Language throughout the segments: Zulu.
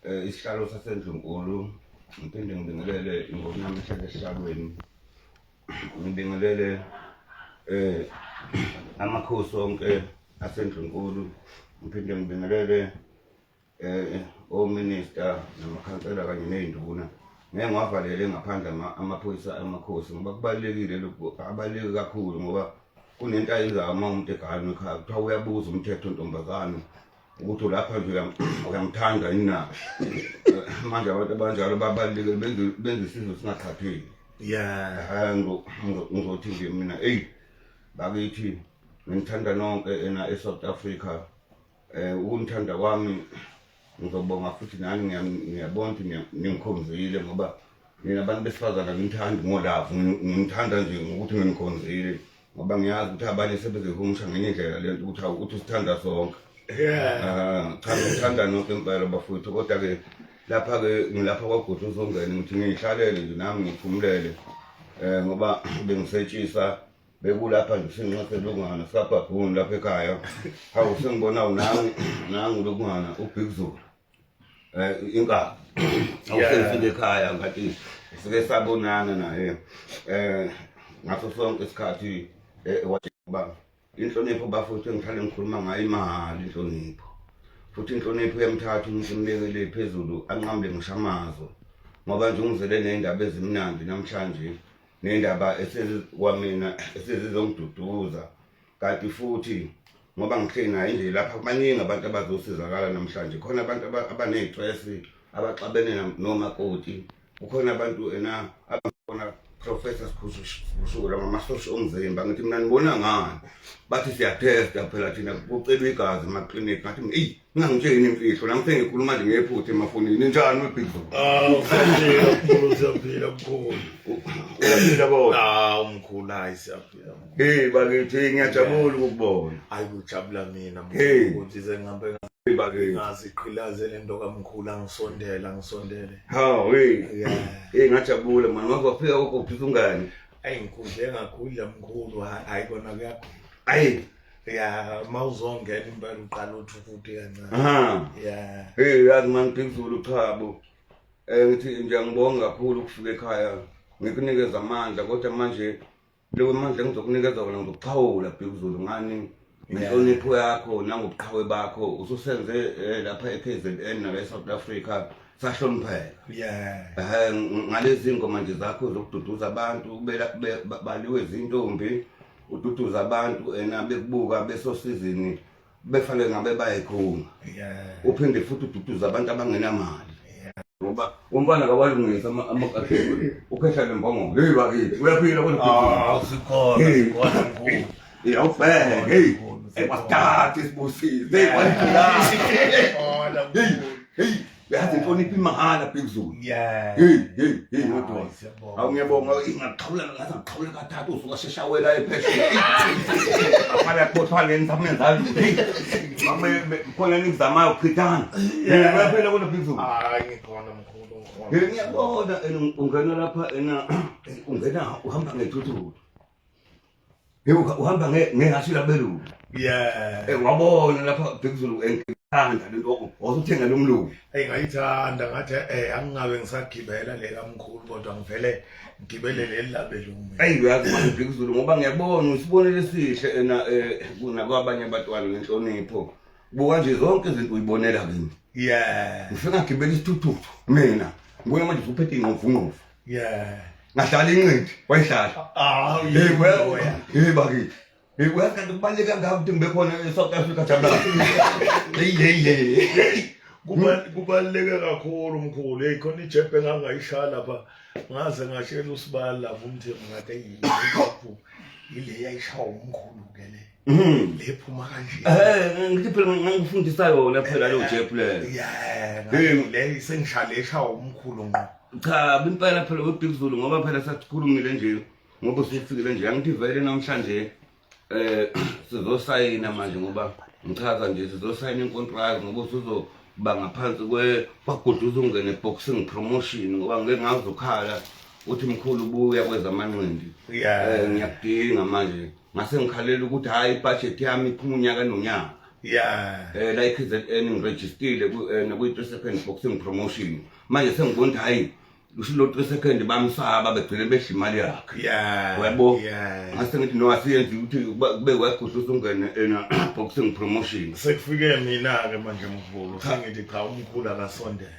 isihlalo saseNdlunkulu ngiphinde ngibingelele ingoma yami ehlala esihlalweni ngibingelele amakhosi onke aseNdlunkulu ngiphinde ngibingelele ominister namakhansela kanye ney'nduna ngeke ngiwavalele ngaphandle amaphoyisa amakhosi ngoba kubalulekile lokhu abaluleke kakhulu ngoba kunento ayenzayo uma umuntu eganwe ekhaya kuthiwa uyabuza umthetho ntombazane ukuthi ulapha nje uyamthanda yini na manje abantu abanjalo babalulekile benze isizwe singathatheki ngizothi nje mina bakithi ngithanda nonke eSouth Africa ukunithanda kwami ngizobonga futhi nani ngiyabona ukuthi ningikhonzile ngoba mina abantu besifazana ngithanda ngolavu ngithanda nje ukuthi nginikhonzile ngoba ngiyazi ukuthi abanye sebezehumusha ngenye indlela lento ukuthi usithanda sonke cha ngithanda nonke impela bafowethu kodwa-ke lapha-ke ngilapha kwaGudu uZongeni ngithi ngiyihlalele nje nami ngiphumulele ngoba bengisetshisa bekulapha nje sengingaselungana sikabhabhuni lapha ekhaya hawu sengibonayo nangu lokungana uBig Zulu inkabi awusengifike ekhaya ngathi sike sabonana naye ngaso sonke isikhathi wathi inhlonipho bafuthu engihlale ngikhuluma ngayo imali inhlonipho futhi inhlonipho yemthatha umuntu imbekele phezulu anqambe ngishamazo ngoba nje ungizele nendaba ezimnandi namhlanje nendaba esezkwamina esezizongiduduza kanti futhi ngoba ngihleli nayo nje lapha baningi abantu abazosizakala namhlanje khona abantu abanestress abaxabene nomakoti kukhona abantu abafuna Professor Skhushushula ngama-social omzimba ngithi mina nibona ngani bathi siyatesta phela thina kucelwa igazi emaklinikhi ngathi ngingangitsheni imfihlo nami sengikhuluma nje ngephutha emafonini ninjani weBig Zulu siyaphila mkhulu uyaphila bona mkhulu hayi siyaphila bakithi ngiyajabula ukukubona hayi kujabula mina mkhulu ukuthi sengihambe ngaziqhilaze lento kamkhulu ngisondele ngajabula mani wafika kokuphi ungani ngikudle ngakudla mkhulu hayi kona kuya mawuzongena impela uqala uthi futhi kancane yazi mani Big Zulu chabo ngithi nje ngibonga kakhulu ukufika ekhaya ngikunikeza amandla kodwa manje lewe mandla engizokunikeza wona ngizokuxhawula Big Zulu ngani ngenhlonipho yakho nangobuqhawe bakho ususenze lapha eKZN nawe eSouth Africa sahlonipheka ngalezi ngoma nje zakho zokududuza abantu baliwe izintombi ududuza abantu bekubuka besosizini befanele ngabe bayikhunga uphinde futhi ududuza abantu abangenamali ngoba umfana kabalungisa amakhathelo ukhehla lembongo bakithi uyaphila kodwa sikhona mkhulu awubheke wasithatha isibusile yazi inhlonipho imahhala Big Zulu ngiyabonga ingaqhawula ngathi ngiqhawule kathathu usuka sheshawela ephesheya afana yakhothwa leni samenzalo khona nikuzamayo ukuchithana uyaphila kodwa Big Zulu ngikhona mkhulu ngiyabona ungena lapha ungena uhamba ngethuthuthi uhamba ngehashila belulu wabona lapha Big Zulu engithanda lento wasuthenga lomlungu ngayithanda ngathi angingabe ngisagibela lela mkhulu kodwa ngivele ngigibele leli labelungu uyazi manje Big Zulu ngoba ngiyabona usibonele sihle kunakwabanye abatwana lenhlonipho buka nje zonke izinto uyibonela kimi ngifika ngigibela isithuthuthu mina ngibona manje usuphethe ingqovungqovu ngahlala inqindi wayihlala bakithi uyakanti kubaluleke kangaka ukuthi ngibe khona eSouth Africa jabula kubaluleke kakhulu mkhulu khona ijebhe engangayishala lapha ngaze ngashela usibala lapha umthembu ngathi yilapho ile yayishawa umkhulu-ke lephuma kanje ngithi phela ngangifundisa yona phela leyo jebhe le sengishale eshawa umkhulu ngqo cha impela phela weBig Zulu ngoba phela sasikhulumile nje ngoba usufikile nje angithi vele namhlanje sizosayina manje ngoba ngichaza nje sizosayina inkontrakt ngoba usuzoba ngaphansi kwaGudu uZongeni boxing promotion ngoba ngeke ngazokhala uthi mkhulu ubuya kwezamanqindi ngiyakudinga manje ngase ngikhalela ukuthi hayi ibudget yami iphuma unyaka nonyaka Yeah. La KZN ngirejistile nakuyi 3 second boxing promotion manje sengibona ukuthi hayi ushilo 3 second bamsaba begcine besha imali yakhe. Yeah. Yebo. Yeah. Ngase ngithi no asiyenzi ukuthi kube wekhohle usungene boxing promotion. Sekufike mina ke manje mkhulu sengithi cha umkhulu akasondele.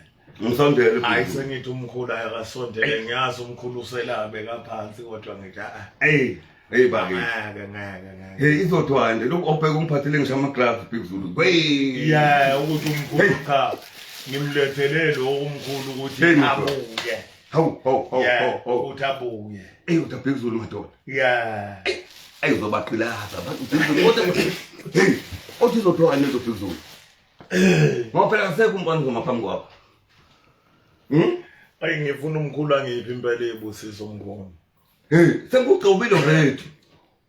Ngisondele. Hayi sengithi umkhulu akasondele ngiyazi umkhulu uselabe kaphansi kodwa ngithi Hey baki. Ngeke. Hey izodwande lokho obheka umphathele ngisho ama gloves Big Zulu. Wey. Yeah ukuthi umkhulu cha ngimlethele lo umkhulu ukuthi abuye. Hawu. Ukuthi abuye. Uthi Big Zulu madoda. Yeah. Uzobaqilaza abantu Big Zulu kodwa hey othi izodwande lo Big Zulu. Ngoba phela asekho umbani ngomaphambi kwakho. Ayi ngifuna umkhulu angiphi impela ebusiso mkhulu. Hey, sengugqobile already.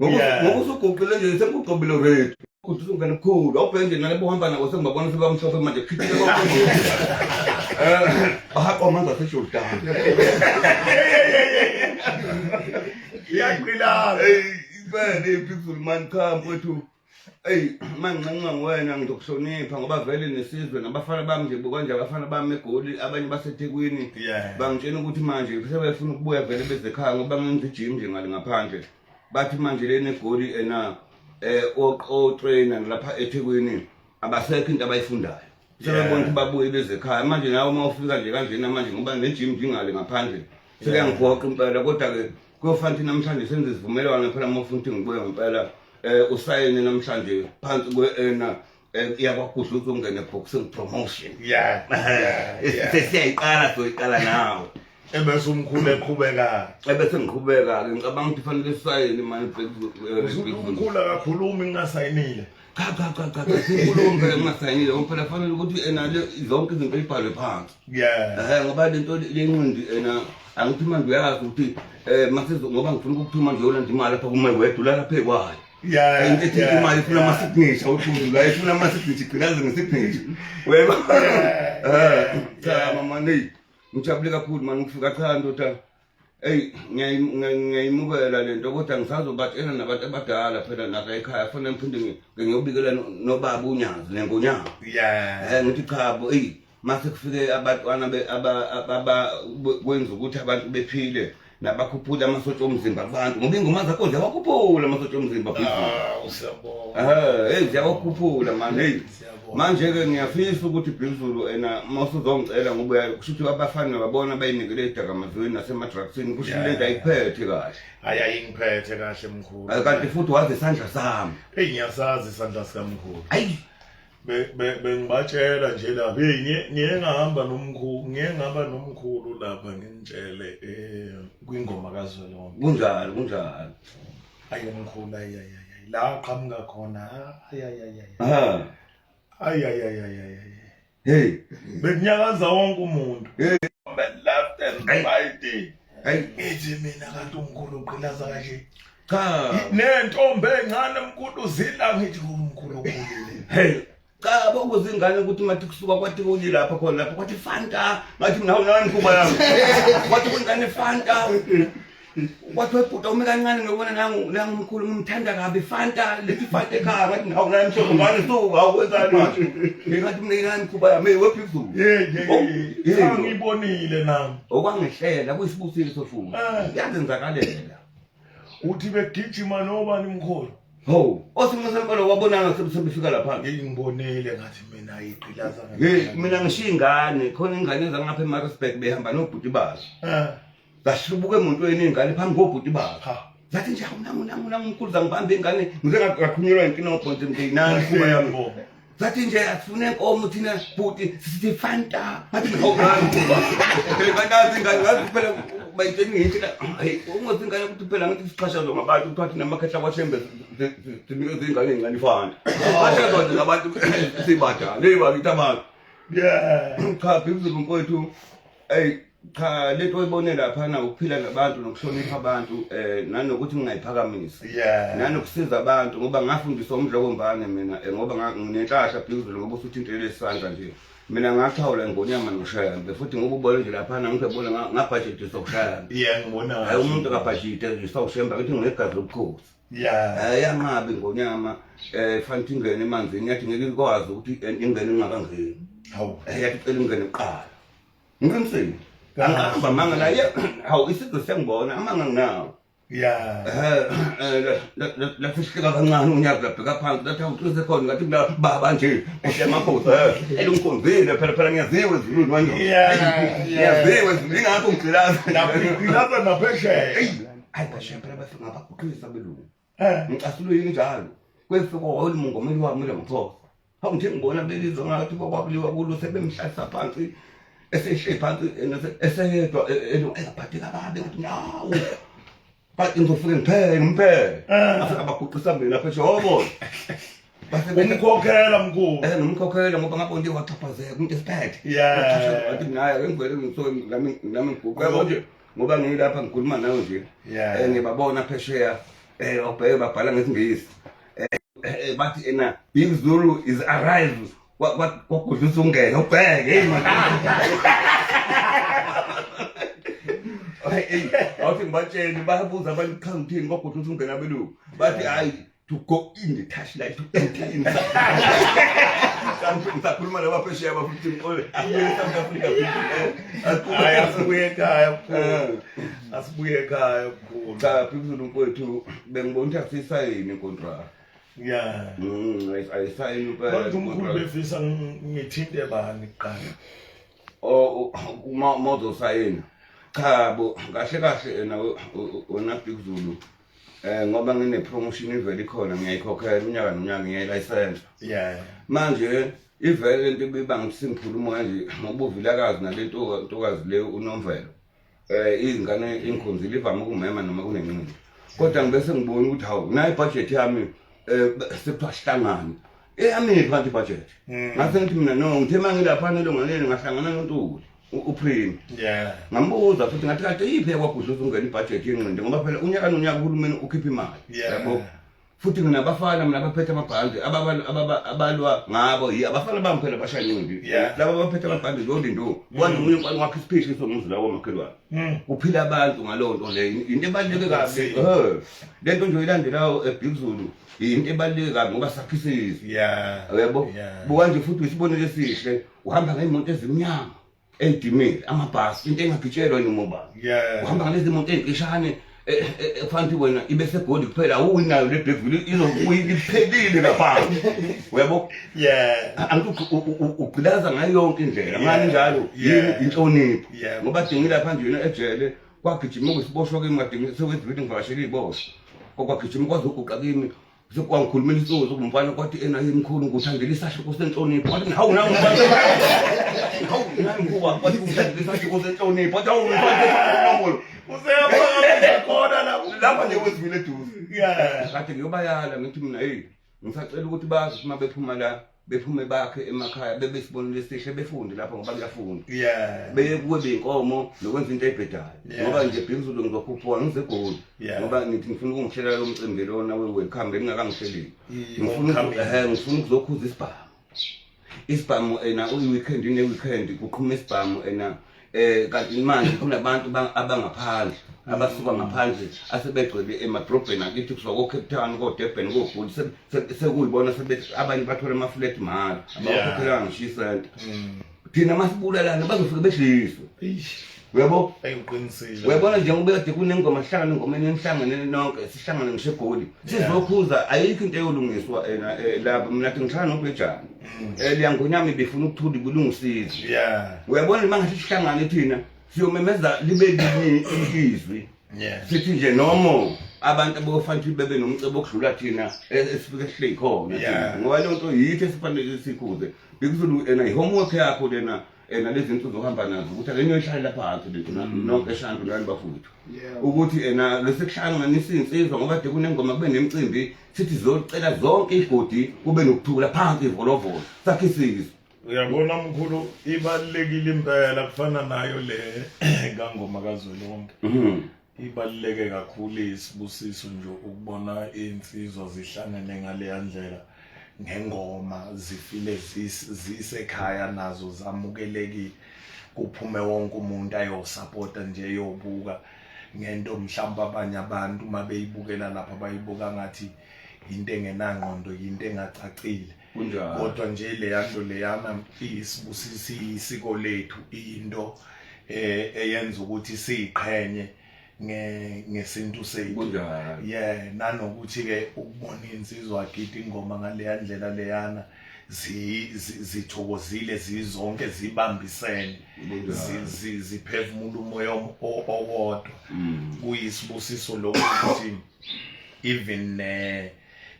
Ngoba usugqobile nje sengugqobile already. Ukuthi usungena kukhulu, awubhenge nalabo uhamba nabo sengibabona sebamhlophe manje khithile konke. Ahaqo manje asesho down. Yaqila. Hey, ibene Big Zulu man camp wethu. Hey, mancanca wena ngizokuhlonipha ngoba vele nesizwe nabafana bami nje kanje abafana bami eGoli abanye baseThekwini bangitshela ukuthi manje sebefuna ukubuya vele bezekhaya ngoba ngenza igym nje ngale ngaphandle bathi manje lena eGoli o trainer lapha eThekwini abasekho into abayifundayo sebebona ukuthi babuye bezekhaya manje nawe uma ufika nje kanjena manje ngoba negym ngingale ngaphandle sekengigoqa impela kodwa ke kuyofanele namhlanje senze isivumelwano phela uma ufuna ukuthi ngibuye ngempela usayine namhlanje phansi kwena iyakwakuhle ukuthi ungene boxing promotion. Yeah. Sesiyayiqala soyiqala nawe. Ebese umkhulu eqhubeka. Ebese ngiqhubeka ke ngicabanga ukuthi fanele sisayine manje umkhulu akakhulumi ngingasayinile. Cha sikhuluma phela ngingasayinile ngoba phela fanele ukuthi enale zonke izinto ezibhalwe phansi. Yeah. Ngoba lento lenqindi angithi manje uyazi ukuthi masizo ngoba ngifuna ukuthi manje uyolanda imali lapha kuma wedula lapha ekwayo. Yeah. Ngithi imali ifuna ama signature uthundu la ifuna ama signature gcinaze ngesignature. Weba. Cha mama nei. Ngijabule kakhulu manje ngifika cha ndoda. Hey ngiyayimukela lento kodwa ngisazobatshela nabantu abadala phela naka ekhaya kufanele ngiphinde ngiyobikela nobaba uNyazi leNgonyama. Yeah. Ngithi cha bo mase kufike abantwana aba kwenza ukuthi abantu bephile nabakhuphula amasosha omzimba abantu ngoba ingoma zakho nje wakhuphula amasosha omzimba usiyabona ziyakhuphula manje manje ke ngiyafisa ukuthi Big Zulu masuzongicela ngoba kusho ukuthi abafana babona bayinikele edakamazweni nasemadrugsini kusho lento ayiphethe kahle ayayingiphethe kahle mkhulu kanti futhi wazi isandla sami ngiyasazi isandla sikamkhulu ayi bengibatshela nje lapha ngiyengihamba nomkhulu lapha ngintshele kwingoma kaZwelonke kunjalo ayi umkhulu la qhamuka khona hey bekunyakaza wonke umuntu left and right ithi mina kanti umkhulu uqilaza kahle cha nentombi encane mkhulu zila ngithi umkhulu ukhulile hey cha bokuzingane ukuthi mathi kusuka kwathi kuli lapha khona lapha kwathi Fanta ngathi mina nani kuba yami kwathi kungane Fanta kwathi webhuta uma kancane ngibona nangu mkhulu ngimthanda kabi Fanta lethi Fanta ekhaya ngathi nawu nani mshoko ngani suka awenzani manje ngathi mina nani kuba yami wephezulu cha ngibonile nami okwangihlela kuyisibusiso futhi kuyazenzakalela uthi begijima nobani mkhulu osinqasempela wabonanga sebefika lapha ngibonile ngathi mina iqilaza mina ngishiya ingane khona ingane ezangapha eMaritzburg behamba nobhuti bazo zashibuka emontweni ingane phambi kobhuti bazo zathi nje awunanga umkhulu zangibamba ingane ngize ngakhunyelwa inkinga obhonze mndenani kuba yami zathi nje asifune enkomo thina bhuti sithi Fanta ngathi ngawunani kuba kanti ingane ngathi phela bayitsheni ngithi hey ungozingane ukuthi phela ngithi siqhashazwa ngabantu uthathi namakhehla kwashembe sinikeze ingane encane ifana bashazwa nje ngabantu sibadala bakithi abantu cha Big Zulu mfowethu hey cha lento oyibone lapha na ukuphila nabantu nokuhlonipha abantu nanokuthi ngingayiphakamisa nanokusiza abantu ngoba ngafundiswa umdlokombane mina ngoba nginenhlahla Big Zulu ngoba usuthintele isandla nje mina ngakhawula iNgonyama noShayambe futhi ngoba ubone nje lapha na ngibona ngabudget sokushayambe ngibona hayi umuntu akabudget nje sokushayambe ukuthi nginegazi lobukhosi yangabi ngonyama fanele ingene emanzini yathi ngeke ikwazi ukuthi ingene ingakangeni yathi cela ingene eqala ngiqinisile angihamba manga la hawu isizwe sengibona amanga nginawo la fishika kancane unyaka labheka phansi lathi awuqinise khona ngathi kula baba nje usemakhosi elunkonzile phela ngiyaziwe ezulwini manje ngiyaziwe ezulwini ngakho ngigcilaza naphesheya hayi phesheya phela bafika ngabaguqisa belungu ngicasule njalo kwefika olumongomeli wami lemkhosi hawu nje ngibona belizwe ngathi kwakuliwa kulo sebemhlasa phansi eseshe phansi eseyedwa engaphatheka kabi ukuthi nawu bathi ngizofika ngiphele afika baguqisa mina phesheya yobona umkhokhela mkhulu nomkhokhela ngoba ngabona nje wachaphazeka umuntu esiphethe ngathi naye ngivele ngisuke nami ngiguqe nje ngoba ngilapha ngikhuluma nawe nje ngibabona phesheya obheke babhala ngesingisi bathi ena Big Zulu is arrived kwakudlisa ungene ubheke awuthi ngibatsheni bayabuza abantu khangithini kwakudlisa ungene abelungu bathi hayi to go in the touchlight to enter inside. Ngisakhuluma nabaphesheya bafuthi ngole South Africa asibuye ekhaya mkhulu cha phezulu mfowethu bengibona ukuthi asisayini inkontrakt ayisayini manje umkhulu befisa ngithinte bani kuqala uma uzosayina cha bo kahle na wona phezulu ngoba ngine promotion ivele ikhona ngiyayikhokhela unyaka nonyaka ngiyayilicense manje ivele lento ebibanga ukuthi singikhuluma kanje ngobuvilakazi nalento ntokazi le unomvelo izingane inkhonzile ivama ukumema noma kunenqindi kodwa ngibese ngibona ukuthi hawu nayi budget yami sephahlangana eyami phansi budget ngase ngithi mina no ngithe mangilapha nelongaleni ngahlangana noNtuli uPrime ngambuza futhi ngathi kade yiphi kwagudluza ungena ibudget yenqindi ngoba phela unyaka nonyaka uhulumeni ukhipha imali yabo futhi nginabafana mina abaphethe amabhandi abalwa ngabo abafana bami phela bashaya inqindi laba abaphethe amabhandi lolinto kwani umuntu kwani wakhe isiphisi somuzi lawo makhelwane kuphila abantu ngalonto le into ebaluleke kabi lento nje ilandelayo eBig Zulu into ebaluleke kabi ngoba sakhisisi yabo buka nje futhi isibonelo esihle uhamba ngeimoto ezimnyama edimile amabhasi into engagitshelwa nomoba uhamba ngalezi moto ezimfishane fanti wena ibe segoli kuphela uwinayo le Blackville izobuya iphelile ngaphansi uyabo angithi ugcilaza ngayo yonke indlela ngani njalo yini inhlonipho ngoba dingile lapha nje ejele kwagijima kwisiboshwa kimi ngadinga sekwedlule ngivashela iboshwa kwagijima kwazi uguqa kimi sekwangikhulumela isizwe sokumfana kwathi ena yimkhulu nguthandela isahluko senhlonipho wathi hawu nawe mfana hawu nami kuba kwathi ngithandela isahluko senhlonipho wathi hawu mfana nomolo useyapha khona lapha nje wesivile eduze kade ngiyobayala ngithi mina hey ngisacela ukuthi bazi uma bephuma la bephume bakhe emakhaya bebesibonile sihle befunde lapha ngoba kuyafunda beye kuwe beyinkomo lokwenza into ebhedayo ngoba nje Big Zulu ngizokhuphuka ngizegoli ngoba ngithi ngifuna ukungihlela lo mcimbi lona welcome bengingakangihlela ngifuna ukuzokhuza isibhamu ena uyiweekend neweekend kuqhuma isibhamu ena kanti manje kunabantu abangaphandle abasuka ngaphandle asebegcwele emadrobheni akithi kusuka ko-Cape Town ko-Durban ko-Gold sekuyibona abanye bathola ama-flat mahhala abakhokhelanga ngisho isenti thina masibulalana bazofika behliswe uyabo uyabona njengoba kade kunengoma hlangana engomeni enihlangane nonke sihlangane ngisho eGoli sizokhuza ayikho into eyolungiswa lapha mina ngihlangana noBhejana liyangonyama befuna ukuthula ibulungisize uyabona mangathi sihlangane thina siyomemeza libe linye izwi sithi nje nomo abantu abofanele bebe nomcebo okudlula thina esifike sihle khona ngoba lento yithi esifanele sikhuze Big Zulu ena ihomework yakho lena lezi zinto zohamba nazo ukuthi akenye ihlala phansi lethu nonke eshantu lani bafuthu ukuthi lesekuhlanganisa insizwa ngoba de kunengoma kube nemicimbi sithi zocela zonke igodi kube nokuthula phansi ivolovolo sakhisizwe uyabona mkhulu ibalekile impela kufana nayo le ngangoma kaZwelonke ibaleke kakhulu isibusiso nje ukubona insizwa zihlangene ngale yandlela ngengoma zifile zisekhaya nazo zamukeleki kuphume wonke umuntu ayosupporta nje yobuka ngento mhlawumbe abanye abantu uma beyibukela lapha bayibuka ngathi into engenangqondo, into engacacile. Kodwa nje leyanto leyana iyisibusisi, isiko lethu, into eyenza ukuthi siyiqhenye ngesintu sethu. Yeah, nanokuthi ke ukubona insizwa agida ingoma ngaleya ndlela leyana zithokozile zizonke zibambisene ziphefumula umoya owodwa. Kuyisibusiso lokuthi even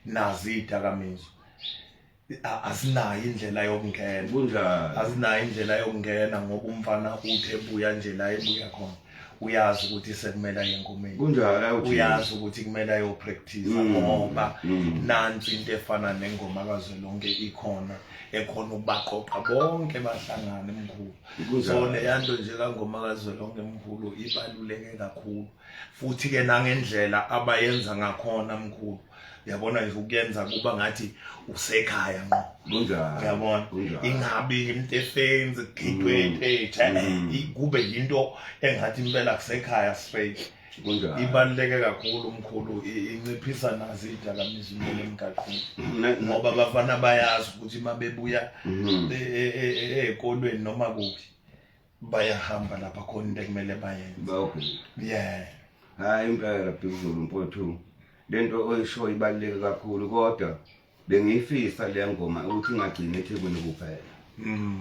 nazi idakamizwa asinayo indlela yokungena, asinayo indlela yokungena ngoba umfana uthi ebuya nje la ebuya khona uyazi ukuthi sekumele aye engomeni, uyazi ukuthi kumele ayopractice ngoba nansi into efana nengoma kaZwelonke ikhona ekhona ukubaqoqa bonke bahlangana emkhulu. So leyanto nje kangoma kaZwelonke emkhulu ibaluleke kakhulu, futhi ke nangendlela abayenza ngakhona mkhulu, yabona nje ukuyenza kuba ngathi usekhaya ngqo, yabona ingabi into efenze khiphe page kube into engathi impela kusekhaya straight. Ibaluleke kakhulu umkhulu, inciphisa nazo idakamizwa impela emgaqweni ngoba abafana bayazi ukuthi mabebuya ezikolweni noma kuphi bayahamba lapha khona into ekumele bayenze. Yeah, hayi impela Bhekuzulu Mpothu, lento oyisho ibaluleke kakhulu, kodwa bengiyifisa le ngoma ukuthi ingagcini eThekwini kuphela,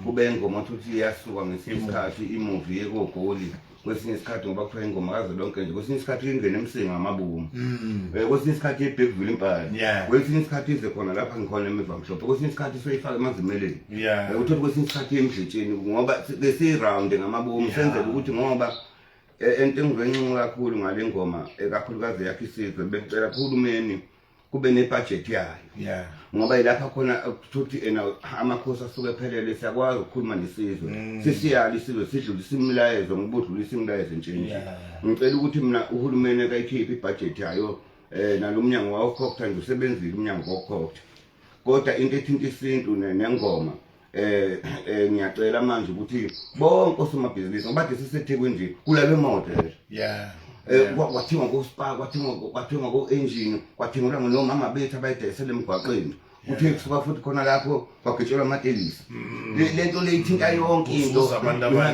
kube ingoma ukuthi iyasuka ngesinye isikhathi imovie yekoGoli, kwesinye isikhathi ngoba kuthiwa ingoma kaZwelonke nje, kwesinye isikhathi ingene emsinga amabomu, kwesinye isikhathi iBhekwville impala, kwesinye isikhathi ize khona lapha ngikhona eMivamhlophe, kwesinye isikhathi soyifaka emazimeleni, uthole kwesinye isikhathi emdletsheni ngoba besiround ngamabomu, senzele ukuthi ngoba ento engizwencinci kakhulu ngale ngoma ekakhulukazi yakhe isizwe, becela uhulumeni kube nebudget yayo, ngoba ilapha khona ukuthi amakhosi asuke ephelele siyakwazi ukukhuluma nesizwe, sisiyali isizwe sidlulisa imilayezo ngobudlulisa imilayezo entsheni. Ngicela ukuthi mina uhulumeni akayikhiphe ibudget yayo, nalomnyango wawokhokha nje usebenzile umnyango wawokhokha, kodwa into ethinta isintu nengoma ngiyacela manje ukuthi bonke osomabhizinisi ngoba siseThekwini nje kulabe imoto kwathiwa ngoSpa, kwathiwa ngo-engine, kwathiwa nomama bethu abayidayisela emgwaqeni, kuthe kusuka futhi khona lapho kwagitshelwa amatekisi. Lento leyithinta yonke into,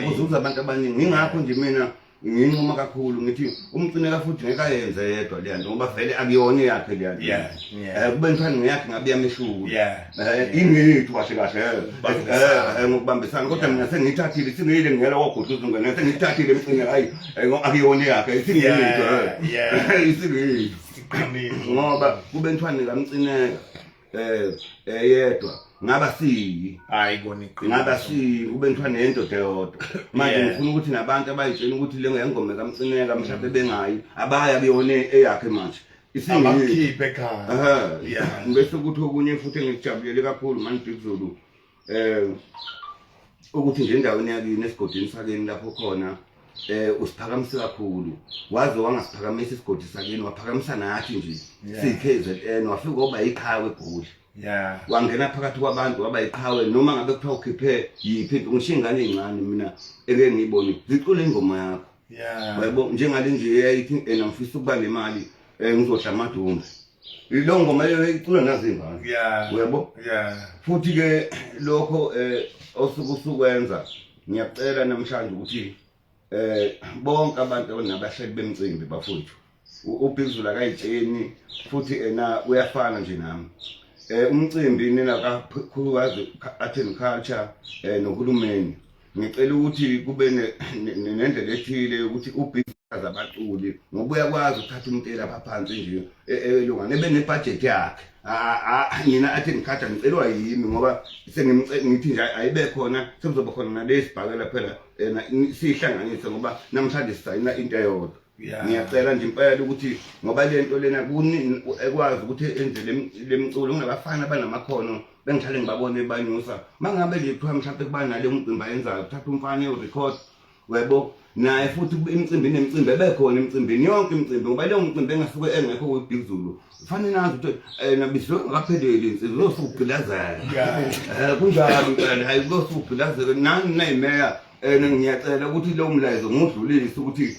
kuzuza abantu abaningi. Ingakho nje mina nginquma kakhulu ngithi umcineka futhi ngeke ayenze yedwa le nto ngoba vele akuyona yakhe le nto, kube ngithani ngeyakhe ngabe yameshulu ingithu kahle kahle ngokubambisana, kodwa mina sengiyithathile singiyile ngiyela wagudluza ngene sengiyithathile emcineka, hayi akuyona yakhe isingiyithu ngoba kube ngithani kamcineka yedwa ngaba siyi, hayi kona iqiniso, ngaba siyi kube ngithwa nendoda yodwa. Manje ngifuna ukuthi nabantu abayitshela ukuthi le ngengoma kaMcineka mhlawumbe bengayi abaya beyone eyakhe manje abakhiphe ekhaya. Bese ukuthi okunye futhi engikujabulele kakhulu manje Bhekuzulu, ukuthi nje endaweni yakini esigodini sakeni lapho khona usiphakamisa kakhulu, waze wangasiphakamisa isigodi sakini waphakamisa nathi nje siyi-KZN, wafika oba yiqhawe eGoli, wangena phakathi kwabantu waba yiqhawe, noma ngabe kuthiwa ukhiphe yiphi ngisho ingane ezincane mina eke ngiyibone zicule ingoma yakho, yabo njengale nje eyayithi ngifisa ukuba nemali ngizodla amadumbe, lo ngoma leyo icula nazo ingane, uyabo. Futhi ke lokho osukwenza ngiyacela namhlanje ukuthi bonke abantu nabahleli bemicimbi bafuthu uBhekuzulu akayitsheni futhi uyafana nje nami, umcimbi nina kakhulukazi art and culture nohulumeni, ngicela ukuthi kube nendlela ethile ukuthi ubhizinisi abaculi ngoba uyakwazi ukuthatha umuntu lapha phansi nje elungane benebudget yakhe. Mina art and culture ngicelwa yimi ngoba sengithi nje ayibe khona sekuzoba khona nalesibhakela phela sihlanganise ngoba namhlanje sisayina into eyodwa. Ngiyacela nje impela ukuthi ngoba lento lena ekwazi ukuthi enze le mculo ngabafana banamakhono bengihlale ngibabone banyusa mangabe lethiwa mhlawumbe kuba nale umcimbi ayenzayo uthatha umfana urecord, webo naye futhi imicimbi nemicimbi ebekhona emcimbini yonke imicimbi ngoba leyo mcimbi engasuke engekho kuBhekuzulu kufanele nazi ukuthi nabizwe ngapheleli insizwe losugqilazela kunjalo impela, hayi losugqilazela nani nayimeya. Ngiyacela ukuthi lo mlayezo ngudlulise ukuthi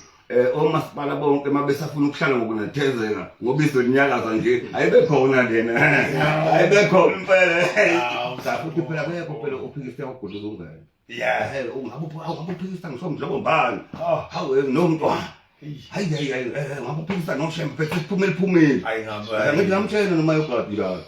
omasipala bonke mabesafuna ukuhlala ngokunethezeka ngoba izonyakaza nje ayibekhona lena ayibekhona impela futhi phela kuyekho phela uphikisa kwaGudluza ungene ungabe uphikisa ngisomdlobo mbani hawe nomntwana hayi ngabe uphikisa noShembe phethe iphumile ngithi ngamtshela noma yogadi la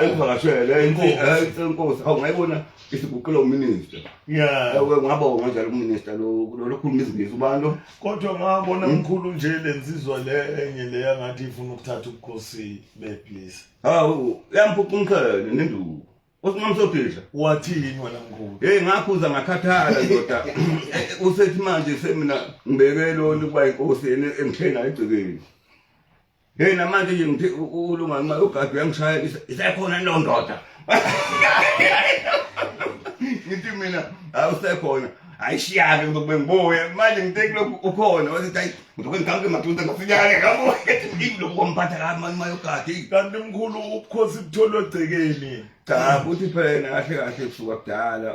evakashele inkosi hawu ngayibona isiguqula uminister ngabonga njalo uminister lo lokhuluma izingisi ubani kodwa ngabona mkhulu nje lensizwa le enye le yangathi ifuna ukuthatha ubukhosi please hawu yamphuca umkhele nenduku usingamsophisha wathini wena mkhulu ngaphuza ngakhathala ndoda usethi manje semina ngibekelo ukuba inkosi engithena egcikeni namanje nje ngithi ulungama ugadi uyangishaya isekhona lo ndoda ngithi mina awusekhona ayishiyake ngizokube ngibuye manje ngiteki lokhu ukhona wathi hayi ngizokube ngigamke maduze ngasinyane ngabo ngithi lokumphatha kama ugadi kanti mkhulu ubukhosi butholwe egcikeni cha uthi phela kahle kahle kusuka kudala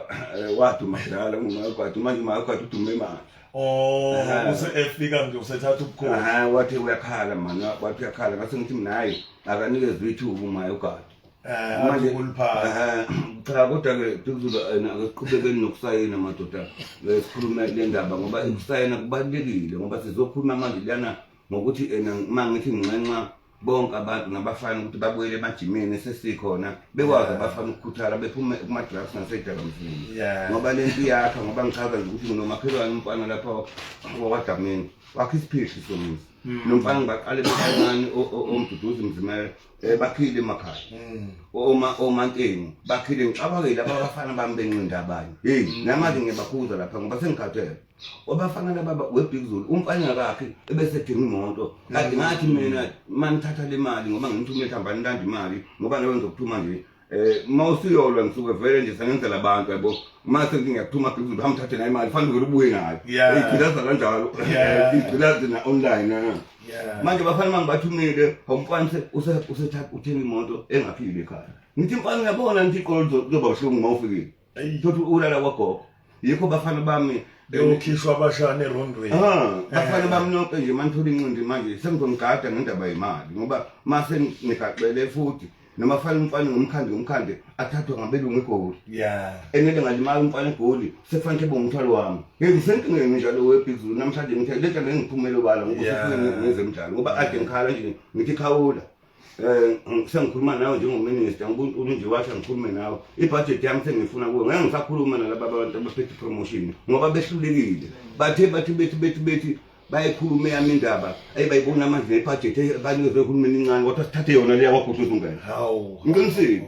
waduma kudala ngumagadi manje umagadi udume manje efika nje usethatha ubukhosi wathi uyakhala manje wathi uyakhala ngase ngithi mina hayi akanikezwe ithuba umagadi manje kuliphala cha kodwa ke kuzoba akuqhubekeni nokusayina madoda sikhuluma le ndaba ngoba ukusayina kubalekile ngoba sizokhuluma manje lana ngokuthi mangithi nginxenxa bonke abantu nabafana ukuthi babuyele emajimeni sesikhona bekwazi abafana ukukhuthala bephume kuma drugs nasedakamizini ngoba lento yakha ngoba ngichaza nje ukuthi nginomakhelwane umfana lapha wakwadamini wakhe isiphishi somisi nomfana ngibaqale bencane omduduzi mzimela bakhile emakhaya omanteni bakhile ngicabakile laba abafana bami benqinda abanye namanje ngiyabakhuza lapha ngoba sengikhathele obafana laba weBig Zulu umfana kakhe ebesedinga imoto kanti ngathi mina manithatha le mali ngoba ngimthumela ehambani landa imali ngoba nawe ngizokuthuma nje mawusiyolwa ngisuke vele nje sengenzela abantu yabo mase ngiyakuthuma Big Zulu hamthathe nayo imali fanele ubuye nayo igilaza kanjalo igilaza na online manje bafana mangibathumile umfana usethatha uthenga imoto engaphili ekhaya ngithi mfana uyabona ngithi iqolo zoba uhlungu mawufikile thothi ulala kwagogo yikho bafana bami beyokhishwa abashana erondweni bafana bami nonke nje manithola incindi manje sengizongigada ngendaba yemali ngoba mase nigaqele futhi noma fana umfana ngomkhande athathwa ngabelungu eGoli enele ngalimali umfana eGoli sekufanele bongithwalo wami ngisenkingeni njalo weBig Zulu namhlanje ngithe lento lengiphumelo bala ngoba sifuna ngezemidlalo ngoba ade ngikhala nje ngithi khawula sengikhuluma nawe njengominister ngibuntu nje wathi ngikhulume nawe ibudget yami sengifuna kuwe ngeke ngisakhuluma nalabo abantu abaphethe promotion ngoba behlulekile bethi bayikhulume yami indaba ayibayibona manje nebudget banikeze uhulumeni incane kodwa sithathe yona leya kwaGudluza ungene hawu ngiqinisile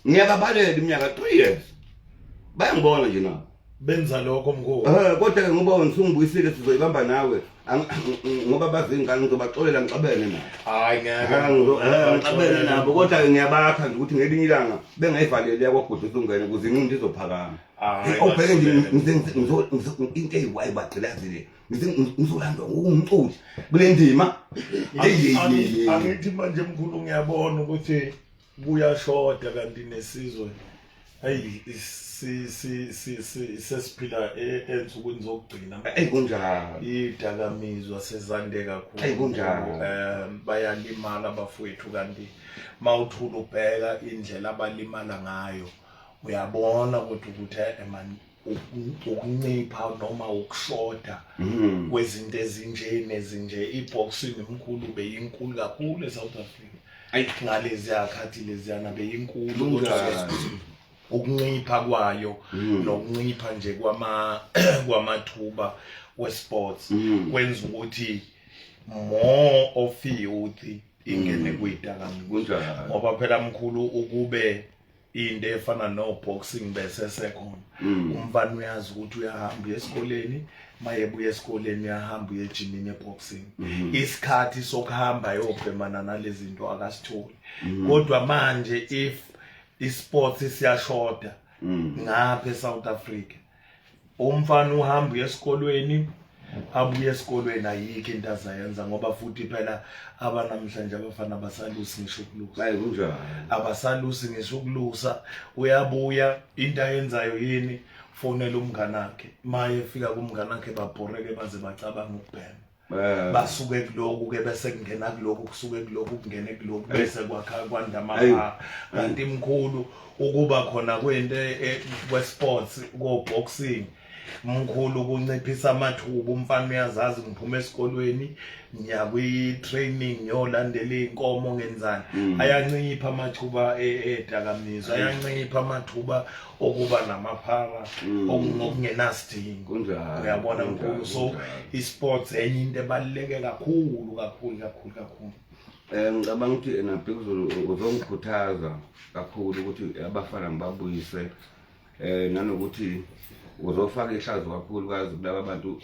ngiyababalela iminyaka 3 years bayangibona nje nabo benza lokho mkhulu kodwa ngoba ngisungibuyisile sizoyibamba nawe ngoba bazingane ngizobaxolela ngicabene nabo hayi ngeke ngicabene nabo kodwa ngiyabakha nje ukuthi ngelinye ilanga bengayivaleli yakwaGudluza ungene ukuze inqindi izophakama ubheke nje into eyiwayi bagcilazile ngizolandwa ngumculi kule ndima angithi manje mkhulu ngiyabona ukuthi kuyashoda kanti nesizwe hayi sesiphila ensukwini zokugcina kunjalo idakamizwa sezande kakhulu kunjalo bayalimala abafowethu kanti mawuthula ubheka indlela abalimala ngayo uyabona ukuthi man ukuncipha noma ukushoda kwezinto ezinje iboxing emkhulu beyinkulu kakhulu eSouth Africa ngalezi yakhathi leziyana beyinkulu ukuncipha kwayo nokuncipha nje kwamathuba wesports kwenza ukuthi more of youth ingene kwidakamizwa ngoba phela mkhulu ukube into efana no boxing bese sekhona umfana uyazi ukuthi uyahamba esikoleni mayebuya esikoleni uyahamba uye ejimini eboxing isikhathi sokuhamba yobhemana nalezi zinto akasitholi kodwa manje if isports siyashoda ngapha eSouth Africa umfana uhamba esikolweni abuye esikolweni ayikho into azayenza ngoba futhi phela abanamhlanje abafana abasalusi ngisho ukulusa hayi kunjani abasalusi ngisho ukulusa uyabuya into ayenzayo yini fonela umngane wakhe maye efika kumngane wakhe babhoreke baze bacabanga ukubhema basuke kuloku ke bese kungena kuloku kusuke kuloku kungene kuloku bese kwakha kwandama kanti imkhulu ukuba khona kwento kwesports ko boxing mkhulu kunciphisa amathuba umfana uyazazi ngiphuma esikolweni ngiya kwi-training ngiyolandela iy'nkomo ngenzani ayancipha amathuba edakamizwa ayancipha amathuba okuba namaphara okungenasidingo uyabona mkhulu so i-sports enye into ebaluleke kakhulu ngicabanga ukuthi naphezulu uzongikhuthaza kakhulu ukuthi abafana ngibabuyise nanokuthi uzofaka ihlazo kakhulukazi kulaba bantu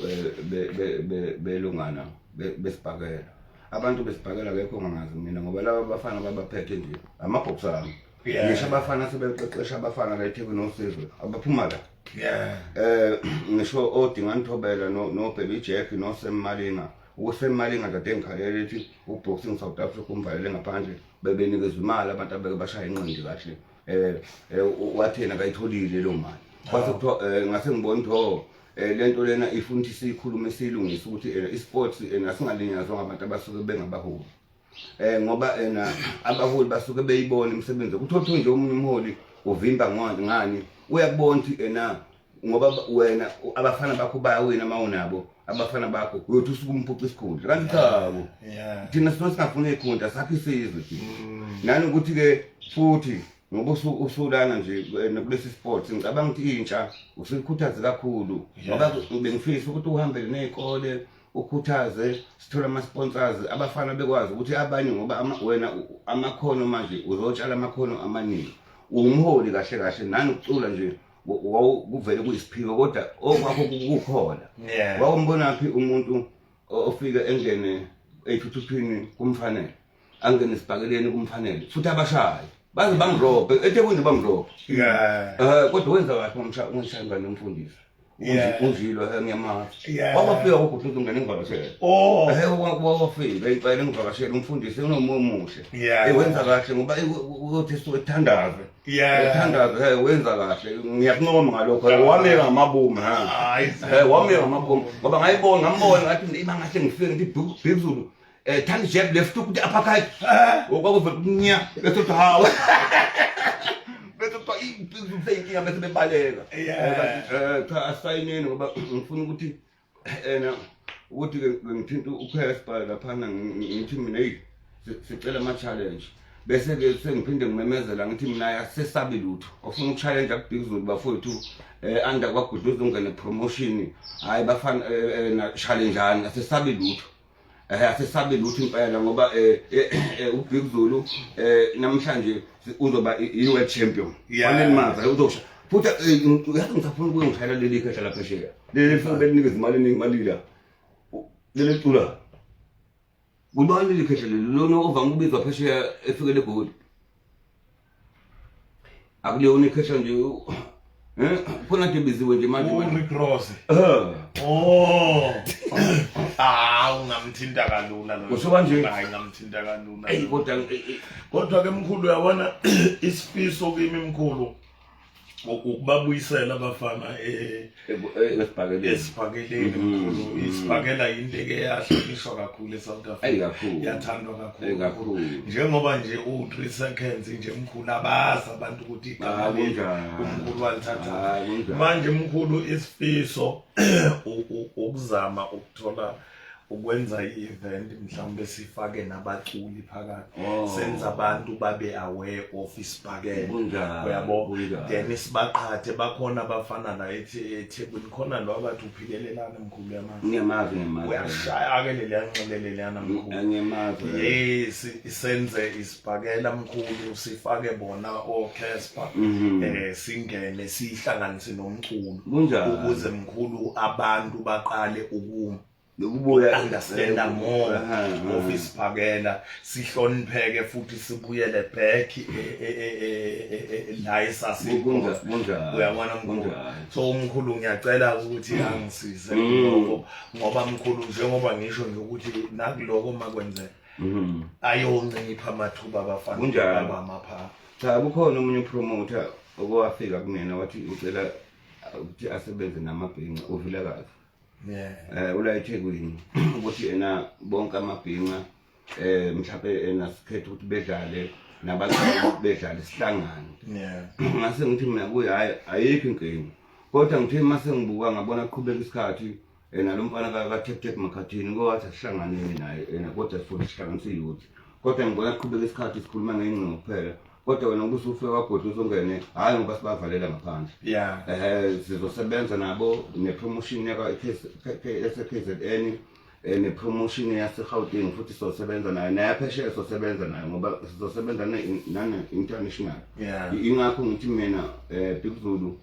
belungana besibhakela abantu besibhakela akekho ngangazi mina ngoba laba abafana babaphethe nje amabhoksana ngisho abafana sebeqeqesha abafana la eThekwini noSizwe abaphuma la ngisho oDingani Thobela noBaby Jack noSam Malinga uSam Malinga kade engikhalela ethi uboxing South Africa umvalele ngaphandle bebenikezwe imali abantu abeke bashaya inqindi kahle wathena kayitholile lo mali kwase kuthiwa ngase ngibona ukuthi lento lena ifuna ukuthi siyikhulume silungise ukuthi isports asingalinyazwa ngabantu abasuke bengabaholi ngoba abaholi basuke beyibona imisebenzi ukuthi nje umunye umholi uvimba ngani uyakubona ukuthi ngoba wena abafana bakho bayawina mawunabo abafana bakho uyothi usuke umphuca isikhundla kanti thabo thina singafuna ikhundla sakhe isizwe nani ukuthi ke futhi ngoba usulana nje kulesi sports ngicabanga ukuthi intsha usikhuthaze kakhulu ngoba bengifisa ukuthi uhambele nezikole ukhuthaze sithola ama sponsors abafana bekwazi ukuthi abanye ngoba wena amakhono manje uzotshala amakhono amaningi umholi kahle nani ukucula nje kuvele kuyisiphiwo kodwa okwakho kukhona wawumbona phi umuntu ofika engene ethuthupini kumfanele angene isibhakeleni kumfanele futhi abashayi baze bangirobhe eThekwini bangirobhe kodwa wenza kahle umshayeli nomfundisi unjilo ngiyamazi wabafika ukugudluza ungene ngivakashela wafika impela ngivakashela umfundisi unomuhle wenza kahle ngoba uyothi sithandaze wenza kahle ngiyakunoma ngalokho wameka ngamabomu wameka ngamabomu ngoba ngayibona ngambona ngathi ibanga kahle ngifike ngithi Bhekuzulu thandi jab left ukuthi uppercut okwakuvela kunya bese uthi hawa bese uthi iBhekuzulu seyinkinga bese bebaleka cha asayineni ngoba ngifuna ukuthi ukuthi ngithinta uPespa laphana ngithi mina sicela ama challenge bese ke sengiphinde ngimemezela ngithi mina yasesabi lutho ofuna ukuchallenge kuBhekuzulu bafowethu under kwagudluza ungene promotion hayi bafana na challengeani asesabi lutho asisabe lutho impela ngoba uBhekuzulu namhlanje uzoba i-world champion wanelimaza uzosha futhi uyathi ngisafuna ukuye ngishayela leli khehla lapha phesheya leli funa belinikeza imali eningi malila leli cula kubani leli khehla leli lona ovanga ukubizwa phesheya efikele egoli akuliyona ikhehla nje khona nje biziwe nje manje Rick Ross ungamthinta kalula lo kusho kanje hayi ngamthinta kalula kodwa ke mkhulu uyabona isifiso kimi mkhulu ukubabuyisela abafana esibhakeleni mkhulu isibhakela into eyahlonishwa kakhulu eSouth Africa yathandwa kakhulu njengoba nje u3 seconds nje mkhulu abazi abantu ukuthi igama umkhulu walithatha manje mkhulu isifiso ukuzama ukuthola ukwenza i-event mhlawumbe sifake nabaculi phakathi senza abantu babe aware of isibhakela uyabo then sibaqhathe bakhona abafana la eThekwini khona lo abathi uphikelelana mkhulu yamanje ngiyamazi uyashaya ke leliyanxelelelana mkhulu ngiyamazi senze isibhakela mkhulu sifake bona orchestra singene sihlanganise nomculo ukuze mkhulu abantu baqale Ukubuya understanda more of isiphakela sihlonipheke futhi sibuyele back la esasikhona uyabona mkhulu so umkhulu ngiyacela ukuthi angisize lokho ngoba mkhulu njengoba ngisho nje ukuthi nakuloko makwenzeka ayoncipha amathuba abafana abamapha cha kukhona umunye promoter okwafika kumina wathi ucela ukuthi asebenze namabhinqa uvilakazi ula eThekwini ukuthi ena bonke amabhinqa mhlawumbe enasikhethe ukuthi bedlale nabaqhamuki bedlale sihlangane ngase ngithi mina kuyi ayikho inkingi kodwa ngithe mase ngibuka ngabona kuqhubeka isikhathi nalomfana ka Tep Makhathini kwathi sihlanganene naye kodwa futhi sihlanganise youth kodwa ngibona kuqhubeka isikhathi sikhuluma ngengcingo kuphela kodwa wena ubusufika wabhodla uzongene hayi ngoba sibavalela ngaphandle sizosebenza nabo nepromotion yaka KZN nepromotion yaseGauteng futhi sizosebenza nayo nayaphesheya sizosebenza nayo ngoba sizosebenza nane international ingakho ngithi mina Big Zulu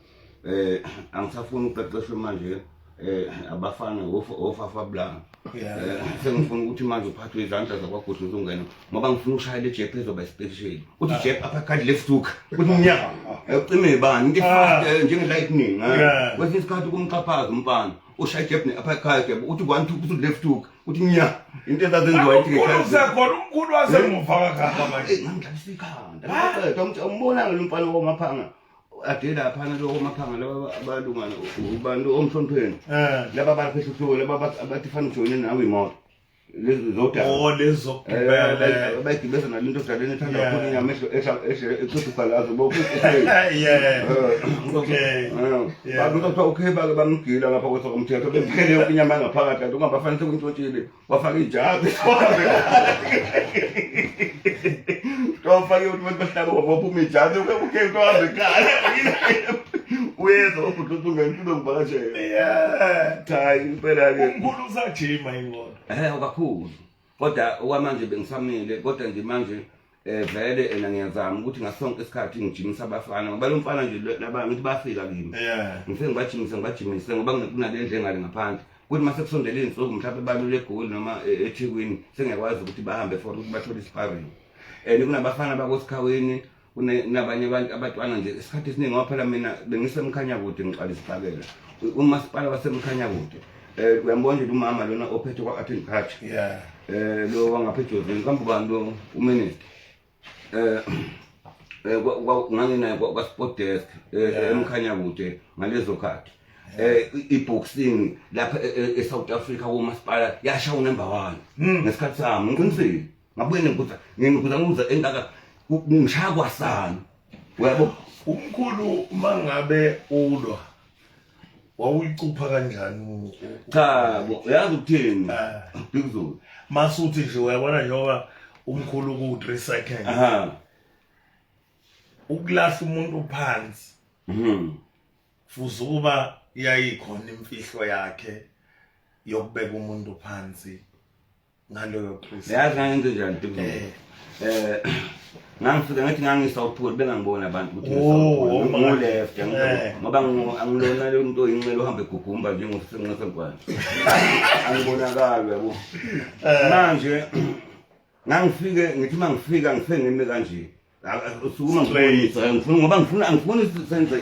angisafuna ukuqeqeshwa manje abafana ofafa blank sengifuna ukuthi manje uphathwe izandla zakwaGudu uzongena ngoba ngifuna ukushayela ejep ezoba special uthi ejep uppercut left hook uthi umnyaka ucime bani into efast njenge lightning kwesinye isikhathi kumqaphaza umfana ushaya ejep ne uppercut uthi 1 2 uthi left hook uthi umnyaka into ezazenziwa ithi usekhona umkhulu wasemufaka khamba manje ngangidlalisa ikhanda umbona ngempana womaphanga adela phana lo maphanga laba abalungana ubantu omhlonipheni laba baphethutho laba abathi fana join nawe imoto lezi zodwa lezo gibele abayigibeza nalinto kudaleni ethanda kakhulu inyama eqhubukalazo bakuthi okay bamgila ngapha kwesomthetho bephele yonke inyama ngaphakathi ungabafanele ukuntshotshile wafaka ijazi Fake ukuthi abantu bahlaba ngophuma ijazi okay kwaze ekhaya uyezwa ukuthi ungempilo ngivakashela cha impela ke umkhulu usajima ingona kakhulu kodwa okwamanje bengisamile kodwa nje manje vele ngiyazama ukuthi ngasonke isikhathi ngijimisa abafana ngoba lo mfana nje laba ngithi bafika kimi ngifike ngibajimise ngoba kunalendle engale ngaphandle kuthi mase kusondele insuku mhlawumbe balule eGoli noma eThekwini sengiyakwazi ukuthi bahambe for ukuthi bathole isparing kunabafana bakosikhaweni kunabanye abantu abatwana nje isikhathi esiningi ngoba phela mina bengisemkhanya kude ngiqala isipakela umasipala wasemkhanya kude uyambona nje umama lona ophethe kwa-Art Culture lo wangaphethe Jozini kambe ubani uminister nganginaye kwa-sport desk emkhanya kude ngalezo khathi i-boxing lapha eSouth Africa womasipala yashawa number 1 ngesikhathi sami ngiqinisile ngabuye ngikuza engaka ngishaya kwasana uyabo umkhulu mangabe ulwa wawuyicupha kanjani cha uyazi ukuthini Big Zulu masuthi nje uyabona njengoba umkhulu ku3 seconds ukulahla umuntu phansi futhi kuba yayikhona imfihlo yakhe yokubeka umuntu phansi ngaloyo Chris yazi ngenze njani Big Zulu ngangifika ngathi ngangisouth pole bengangibona abantu ukuthi ngoleft ngoba angilona le nto incela uhambe egugumba njengosenqe senkwane angibonakala yabo manje ngangifike ngithi mangifika ngifike ngime kanje usukuma ngibonisa ngifuna ngoba angifuni senze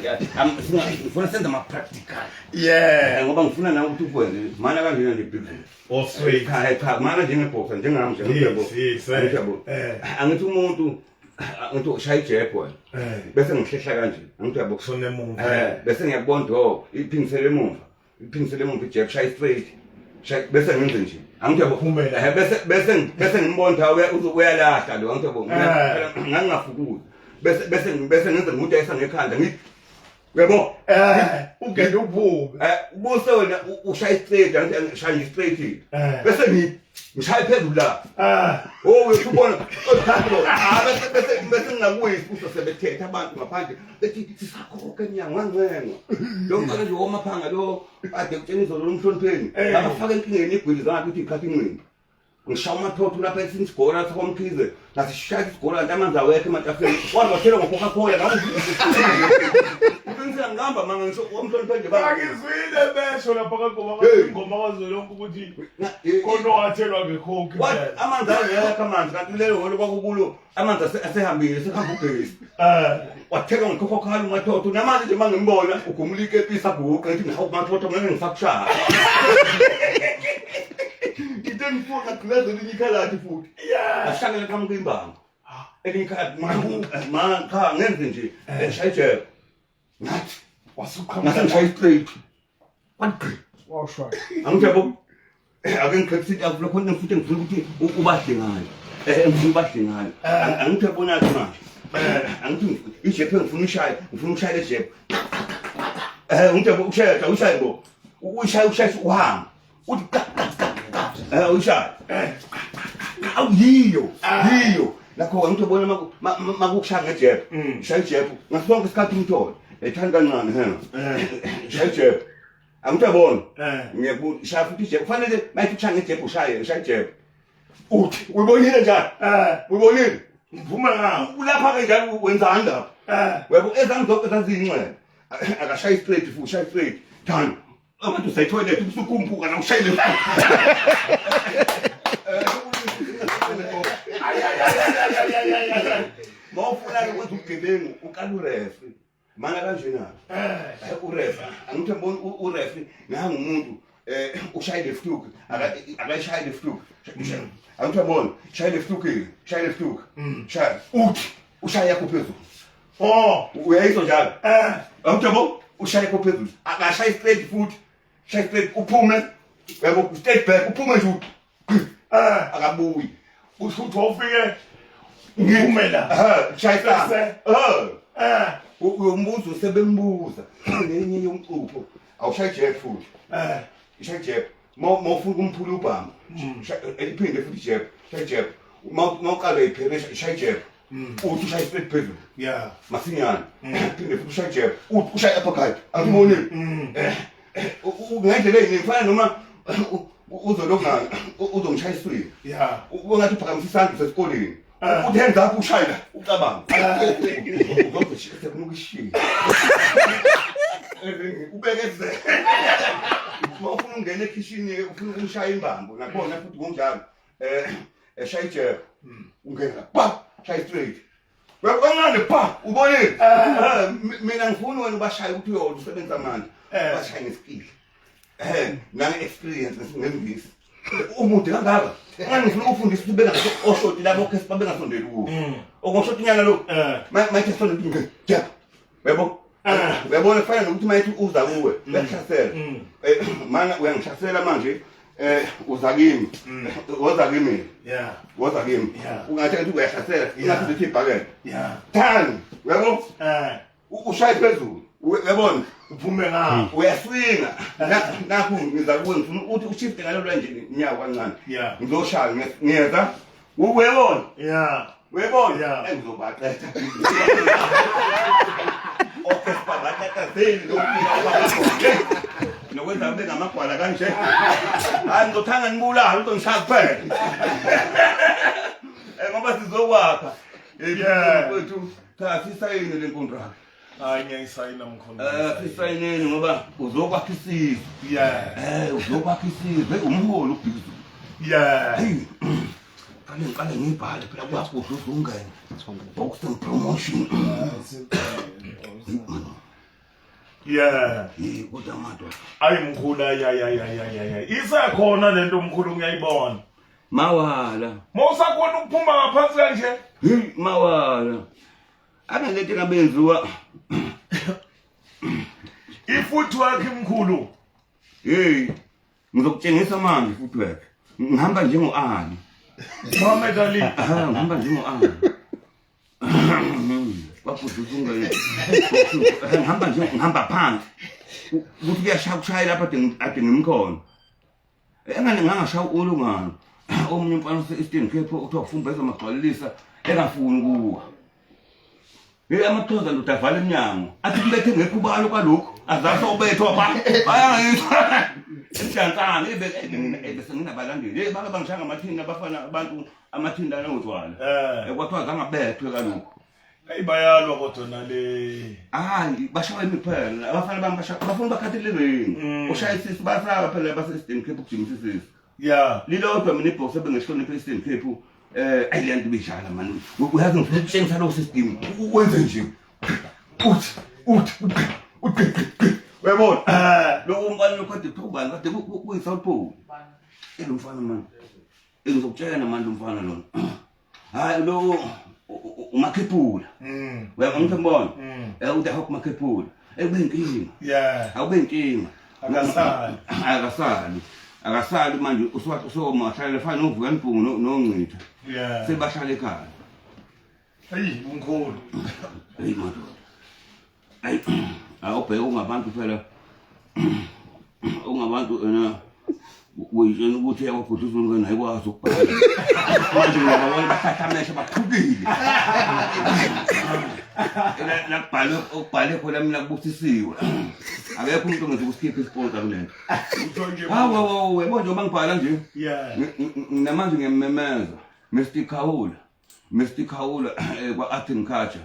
ngifuna senze ama practical ngoba ngifuna nawe ukuthi ukwenze mana kanjena nje Big Zulu straight cha mana njengeboxer njengami nje yabo angithi umuntu ngithi ushaya ijeb wena bese ngihlehla kanje ngithi yabo kusona emuva bese ngiyakubona iphingisele emuva ijeb shaya straight bese ngenze nje angithi yabo bese ngimbona uyalahla lo angithi yabo ngangafukuzi bese ngenze umuntu ayisa ngekhanda ngithi yabo ugende uphume ubuse wena ushaya straight angishaya straight bese ngishaya phezulu la uyubona bese ngingakuyisi usebethetha abantu ngaphandle bethi sisakhokha enyanga ngencengo lo mfana nje womaphanga lo ade kutshena izolo lomhlonipheni abafaka enkingeni igwili zangathi uthi ikhathi incwini ngishaya amathotho lapha esinsigora sakomkhize nasishaya isigora nje amanzi awekho ematafeni wazi wathela ngo-Coca-Cola ngiqiniseka ngihamba manga ngisho umhloniphe nje baba Ngizwile besho lapha kaGoma kaZolonke ukuthi khona wathelwa ngekhokhi. Amanzi ayekho amanzi kanti leyo ngolo kwakukulo amanzi asehambile sekuhamba ugesi. Watheka ngekhokho khalo ungathotho namanje nje mangimbona ugumulike episa bhuqa ngithi hawu mathotho ngeke ngisakushaya. Ngithe ngifuna gleze linyikalathi futhi. Ashakele kamuke imbanga. Elinkhaya cha ngenze nje eshayijela. Ngathi Wasuqhamuka ngishaya straight. Wathi washaya. angijabo ake ngikhethe avulo khona futhi ngifuna ukuthi ubahle ngayo. Ngifuna ubahle ngayo. Angithi yabona manje. Angithi ijepe ngifuna ushaya le jepe. Ngijabo ushaya bo. Ushaya uhamba. Uthi ushaya. Yiyo. Lakho angithi yabona makukushaya ngejepe. Shaya ijepe. Ngasonke isikhathi umtholo. Ethanda kancane shaya ijepe. Angithi yabona ngiyakuthi shaya futhi ijepe kufanele mayithi ushaya ngejepe shaya ijepe. Uthi uyibonile njani? Uyibonile? Ngiphuma ngawo. Lapha ke njalo wenzani lapha? Yebo ezangi zonke zaziyincele. Akashaya straight futhi shaya straight. Thanda. Abantu sayithoilet ubusukumpuka na ushayile. Mawufuna ukwenza ubugebengu ukala ureferee. Mana kanjena. Ureferee. Angithi ngibona ureferee nanga umuntu ushaya left hook akashaya left hook. Angithi yabona shaya left hook. Shaya uthi ushaya yakho phezulu. Uyayizwa njalo. Angithi yabona ushaya yakho phezulu. Akashaya straight futhi. Shaya straight uphume. Yabo straight back uphume nje. Akabuyi. Usuthi wafike ngimela. Shaya uyombuzo sebembuza nenye yomcupho awushaya ijepe futhi ishaya ijepe mawufuna kumphula ubhama iphinde futhi ijepe shaya ijepe mawuqala iphele shaya ijepe uthi ushaya straight phezulu masinyane phinde futhi ushaya ijepe uthi ushaya uppercut angibonile ngendlela engifana noma uzolokha uzongishaya iswini ungathi uphakamisa isandla sesikoleni uthi hands up ushayela ucabanga uzokushaya ubekeze ufuna ungena ekitchen ufuna ukushaya imbambo nakhona futhi kunjalo eshaya ijepe ungena pa shaya straight Wabangane pa ubonile mina ngifuna wena ubashaya ukuthi uyodwa usebenza amandla bashaya ngeskill nange experience ngesingengisi umude kangaka ngifuna ukufundisa ukuthi bengaso oshoti labo ke sibabe ngasondela kuwo okoshoti nyana lo mayithi sondela ukuthi jab yebo uyabona fana nokuthi mayithi uza kuwe bekuhlasela mana uyangihlasela manje uza kimi woza kimi ungathi ukuthi uyahlasela ingathi uthi ibhakela thani yabo ushaye phezulu uyabona uphume ngawo uyaswinga nakho ngiza kuwe ngifuna ukuthi uchief ngalolwa nje inyawo kancane ngizoshaya ngiyeza uyabona uyabona engizobaqetha okay sibabathatha zeni nokwenza kube ngamagwala kanje hayi ngizothanga ngibulala uzongishaya kuphela ngoba sizokwakha kwethu cha sisayini le contract hayi ngiyayisayina mkhona sisayineni ngoba uzokwakha isizwe uzokwakha isizwe umholo ubhizu Kale ngibhale phela kwakho uzongena boxing promotion kodwa madwa ayi mkhulu isekhona lento mkhulu ngiyayibona mawala mawusakhona ukuphuma ngaphansi kanje mawala abalete ngabenziwa ifootwork mkhulu ngizokutshengisa manje ifootwork ngihamba njengo-Ali Muhammad Ali ngihamba njengo-Ali ngihamba phansi ukuthi kuyashaya lapha ade ngimkhona engane ngangashaya ulungano omunye umfana ose-Eastern Cape kuthiwa kufumbeza magxwalelisa engafuni kuwa amathoza ndoda avala emnyango athi kubethe ngekhubalo kwalokhu azathi obethwa pha ayangizwa esijansana bese nginabalandeli bake bangishaya ngamathinda abafana abantu amathindana ngotshwala kwathiwa zangabethwe kalokhu Hey bayalwa kodwa nale. Hayi bashawa imiphela abafana bami bafuna bakhathele ring ushaya isisi basaka phela base Eastern Cape ukujimisa isisi Yeah. lilodwa mina ibhox ebengihlonipha Eastern Cape ayilanto bijala man uyazi ngifuna ukutshengisa lo system wenze nje uthi uyabona lo umfana lo kade phubani kade kuyi South Pole lo mfana man engizokutshela manje lo mfana lo hayi lo umakhephula uyabona ngithembona udahok umakhephula ekubinkinga Yeah. awubinkinga akasali manje usomashayela fana novuka impungu nongcitha Yeah. sebashala ekhaya Hey mkhulu. hey madoda ay awubheka ungabantu phela ungabantu uyitshela ukuthi yakwaGuduza ngene ayikwazi ukubhala manje ngiyabona basathamesha baphukile lakubhale khona mina kubusisiwe akekho umuntu ongezokuskipha isponsor kulento hawo yebo nje bangibhala nje Yeah. namanje ngiyamemeza Mr Khawula kwa Art and Culture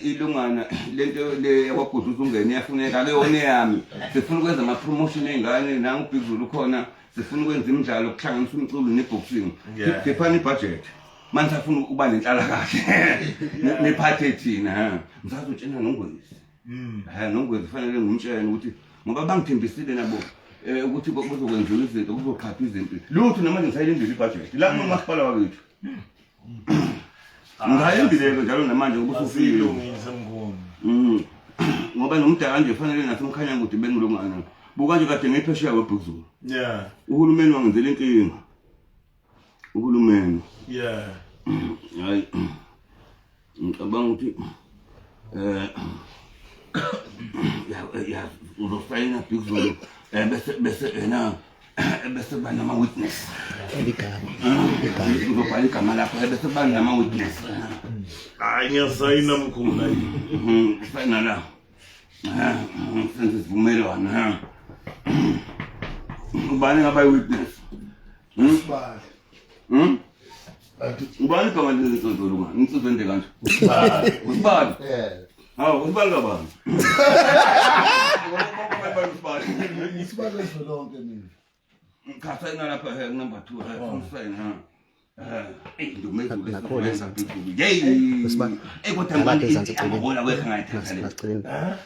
ilungana lento le yakwaGuduza ungene yafuneka akuyona yami sifuna ukwenza ama promotion engane nangu Bigzulu khona sifuna ukwenza imidlalo ukuhlanganisa umculo neboxing siphana ibudget manje sifuna ukuba nenhlala kahle nephathe thina ngizazotshena nongwezi nongwezi fanele ngumtshene ukuthi ngoba bangithembisile nabo ukuthi kuzokwenziwa izinto kuzoqhapha izinto lutho namanje ngisayilindile ibudget la kunomasipala wakwethu ngayindileke njalo namanje ubusufile Silungise mkhulu. ngoba nomdala nje fanele nathi umkhanya ukuthi bengilungana buka nje kade ngiphesheya weBhuzulu Yeah. uhulumeni wangenzela inkinga uhulumeni Yeah. hayi ngicabanga ukuthi ya uzosayina Bhuzulu bese bese banama witness uzobhala igama lakho bese banama witness Hayi ngiyasayina mkhulu la. Fana la senze sivumelwano ubani ngaba witness ubani igama lezinto lokho insizwe ende kanje usibani hawo usibani kabani Isibalo lonke mina. Ngikhathana lapha number 2 umsayina ndumezulu lesenza Bhuzulu yey kodwa manje amaholo wekha ngayithatha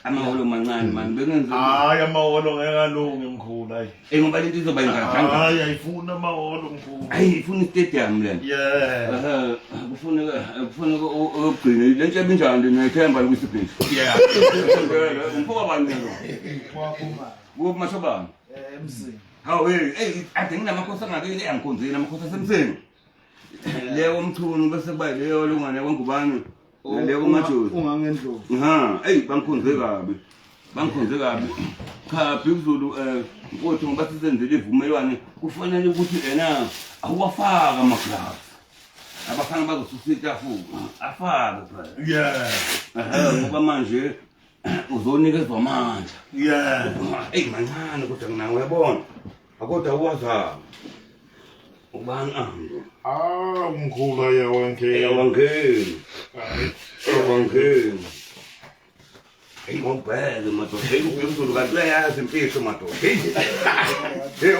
amaholo mancane man bengenza Hayi amaholo ngeke alunge mkhulu hayi. ngoba lento izoba ingakanje Hayi ayifuna amaholo mkhulu. ifuna istadium lento Yeah. kufuneka ugcine lento ebinjani ngiyithemba lokusibhizi Yeah. umfoka bani lo Kwaphuma. kumasobani Emsini. hawo ade nginamakhosi angakini angikhonzile amakhosi asemseni leyo umthunu bese kuba leyo lungane kwangubani leyo majozi Ungangendlovu. bangikhonze kabi cha Bhuzulu mfowethu ngoba sisenzele ivumelwane kufanele ukuthi awafaka amaglass abafana bazosusita futhi afake phela Yeah. ngoba manje uzonikezwa amandla Yeah. mancane kodwa nginawe uyabona akodwa uwazama ubani Mkhulu ayawangena. awangeni Hayi. ngobheke madoda uBhuzulu kanti uyayazi imfihlo madoda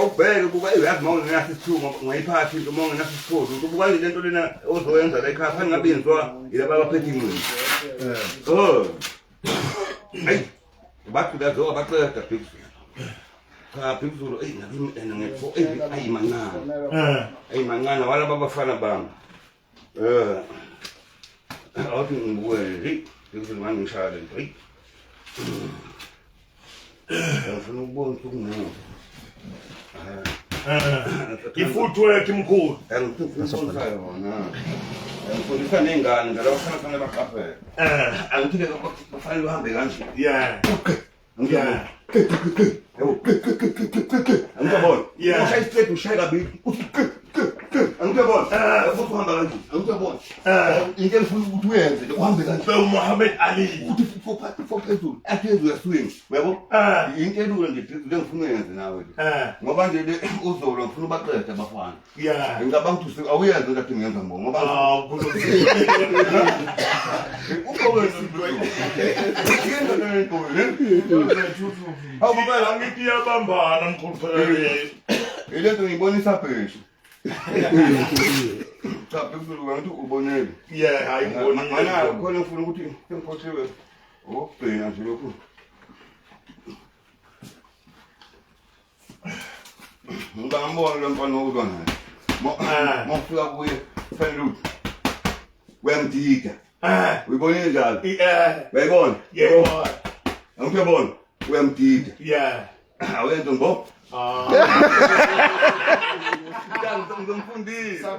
ubheke kuba uyazi mawona nasi isithungo ngayiphathi into mawona nasi isiphozo kubuka lento lena ozoyenza la ekhaya fanele ngabinzwa yilaba abaphethe inqindi bathi bazo baqeda Bhuzulu cha Bhuzulu ngekho mancane wala babafana bami awuthi ngibuke Bhuzulu manje ngishaya lento ngifuna ukubona ukuthi Ifootwork mkhulu. ngifundisa ney'ngane ngala bafana fanele baqaphele angithi-ke kufanele uhambe kanje Yeah. angiyabona angiyabona ushaya istraight ushaye kabili uthi angiyabona futhi uhamba kanjani angiyabona into engifuna ukuthi uyenze uhambe kanjani uMuhammad Ali uthi for phezulu aphezulu yaswing yabo into elula nje ngifuna uyenze nawe ngoba nje uzolo ngifuna ubaqede abafana ngicabanga ukuthi awuyenze ukuthi ngiyenza mbongo ngoba awubona ngithi yabambana mkhulu ilento ngibonisa phesha cha phezulu ngathi ubonele hayi ngibonile mana khona ngifuna ukuthi ngiphothewe okubhena nje lokho ngibambona lo mfana odwa naye mofika kuye fanele ukuthi uyamdida uyibonile njalo uyayibona yebo angiyabona uyamdida awenza ngo ngizomfundisa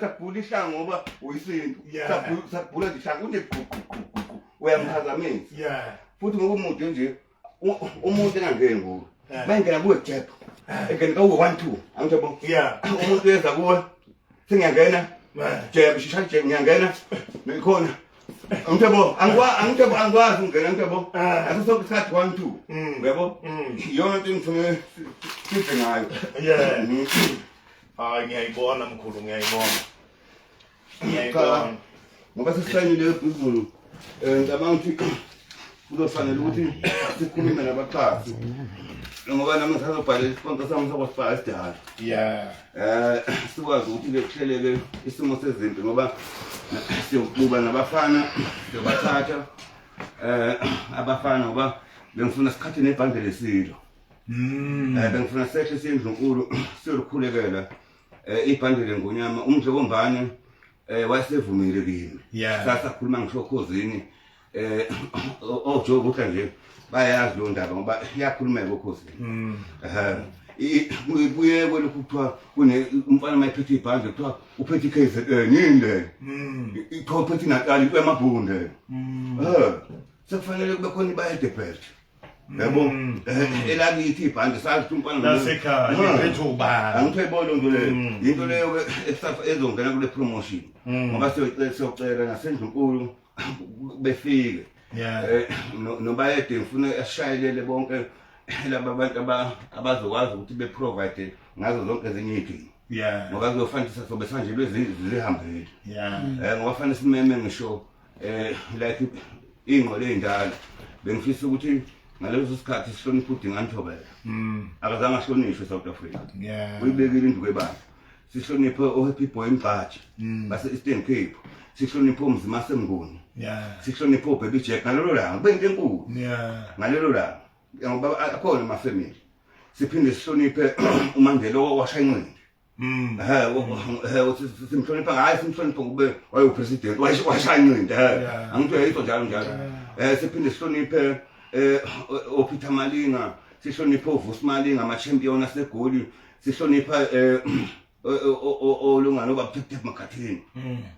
sakubulisa ngoba uyisinto sakubula dishaka unegugugugu uyamphazamisa futhi ngoba umuntu nje umuntu engangeni ngoba bayingena kuwe jeb engena kuwe 1 2 angiyabona umuntu yeza kuwe singiyangena jeb shisha jeb ngiyangena nikhona angiyabona angikwazi ungena ngiyabo asisonke isikhathi 1 2 uyabo iyona into engifuna size ngayo hayi ngiyayibona mkhulu ngiyayibona ngoba sesisayinile ebhizulu ngicabanga ukuthi kuzofanele ukuthi sikhulume nabaxhasi ngoba nami ngisazobhala isiponsa sami sokwasifaka esidala sikwazi ukuthi-ke kuhleleke isimo sezinto ngoba siyokuba nabafana siyobathatha abafana ngoba bengifuna sikhathe nebhande lesilo bengifuna sehle siyendlunkulu siyolukhulekela ibhandele ngonyama umdlokombane wayesevumile kimi sasakhuluma ngishokhozini ojobe ukuthi nje bayazi lo ndaba ngoba iyakhulumeka okhosini buye kwelokhu kuthiwa umfana mayephethe ibhande kuthiwa uphethe i-KZN yini kuthiwa uphethe iNatali emabhunde sekufanele kube khona ibayedebelt yabo elakithi ibhande sazi ukuthi umfana angithebolo nto leyo into leyo ezongena kule promotion ngoba siyocela nasendlunkulu befike nobayede ngifuna ashayelele bonke laba bantu abazokwazi ukuthi beprovide ngazo zonke ezinye iy'dingo ngoba kuzofanele sobe sanje zihambele ngoba fanele simeme ngisho like iy'ngqola ey'ndala bengifisa ukuthi ngaleso sikhathi sihloniphe uDingani akazange ahlonishwe eSouth Africa uyibekile induku ebandla sihloniphe oHappy Boy Mgxaji base-Eastern Cape sihloniphe uMzima Semnguni sihloniphe uBaby Jack ngalelo langa kube into enkulu ngalelo langa ngoba akhona amafamily siphinde sihloniphe uMandela washayinqindi simhlonipha ngaye simhlonipha kube wayepresident washayinqindi angithi uyayizwa njalo njalo siphinde sihloniphe oPeter Malinga sihloniphe uVusi Malinga ama-champion asegoli sihlonipha olungano baPhethep Makhathini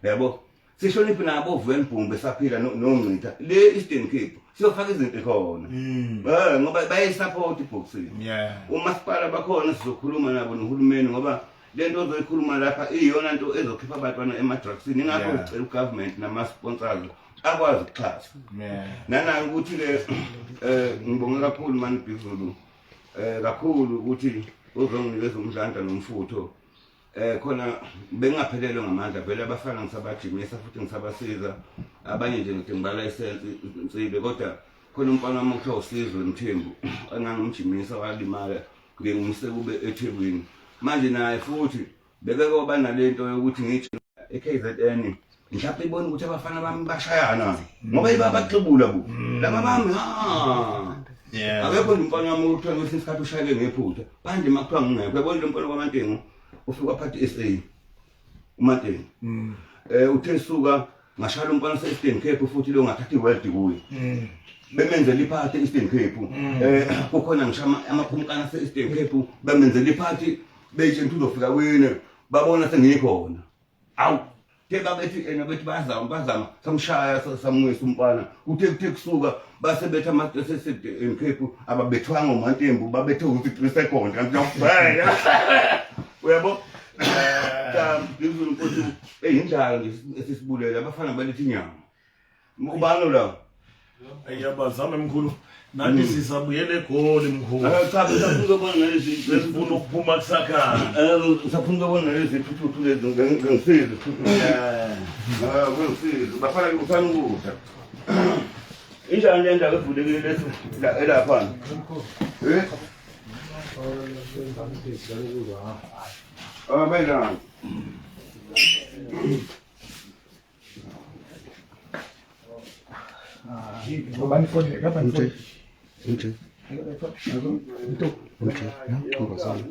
yabo sihloniphe nabo Vuyenbhumbe saphila noNgcitha le Eastern Cape siyofaka izinto khona ngoba bayisupport iboxing umasipala bakhona sizokhuluma nabo nohulumeni ngoba lento ozoyikhuluma lapha iyona nto ezokhipha abantwana ema-drugsini ingakho ngicela ugovernment nama-sponsors akwazi ukuxhasa nanani ukuthi-ke ngibonge kakhulu mani Bhizulu kakhulu ukuthi uzonginikeza umdlandla nomfutho khona bengaphelelwe ngamandla vele abafana ngisabajimisa futhi ngisabasiza abanye nje ngithi ngibalayisensi insibe kodwa khona umfana wami okuthiwa uSizwe Mthembu engangimjimisa walimala ngimse kube eThekwini manje naye futhi beke koba nalento yokuthi ngithi eKZN ngishaphe ibona ukuthi abafana bami bashayana ngoba ibabaxebula bu laba bami akekho umfana wami okuthiwa ngesinye isikhathi ushayeke ngephutha manje makuthiwa ngingekho yabona lo mfana kwaMantengo ufika phathi SA uMantengo uthe suka ngashala umfana se-Eastern Cape futhi lo ngathatha iWorld kuye bemenzela iphathi e-Eastern Cape kukhona ngisho amaphumkana se-Eastern Cape bemenzela iphathi beyitshela ukuthi uzofika kwini babona sengikhona awu ke babethi bethi bazama samshaya samwisa umfana uthe kusuka base betha amasese emkhephu ababethwanga uMantembu babethe u3 seconds kanti yakubhaya uyabo ngizulu mfowethu eyindala esisibulela abafana balethe inyama ubalo la ayabazama emkhulu nathi sisabuyele egoli mkhulu cha safuna ukubona nalezi sifuna ukuphuma kusakhanya safuna ukubona nalezi thuthu lezi ngengisize ngengisize bafana usana ukudla injani le ndaba evulekile lethi elapha bayila Ngobani phone lapha phone. Nje. Nje. Ngozana.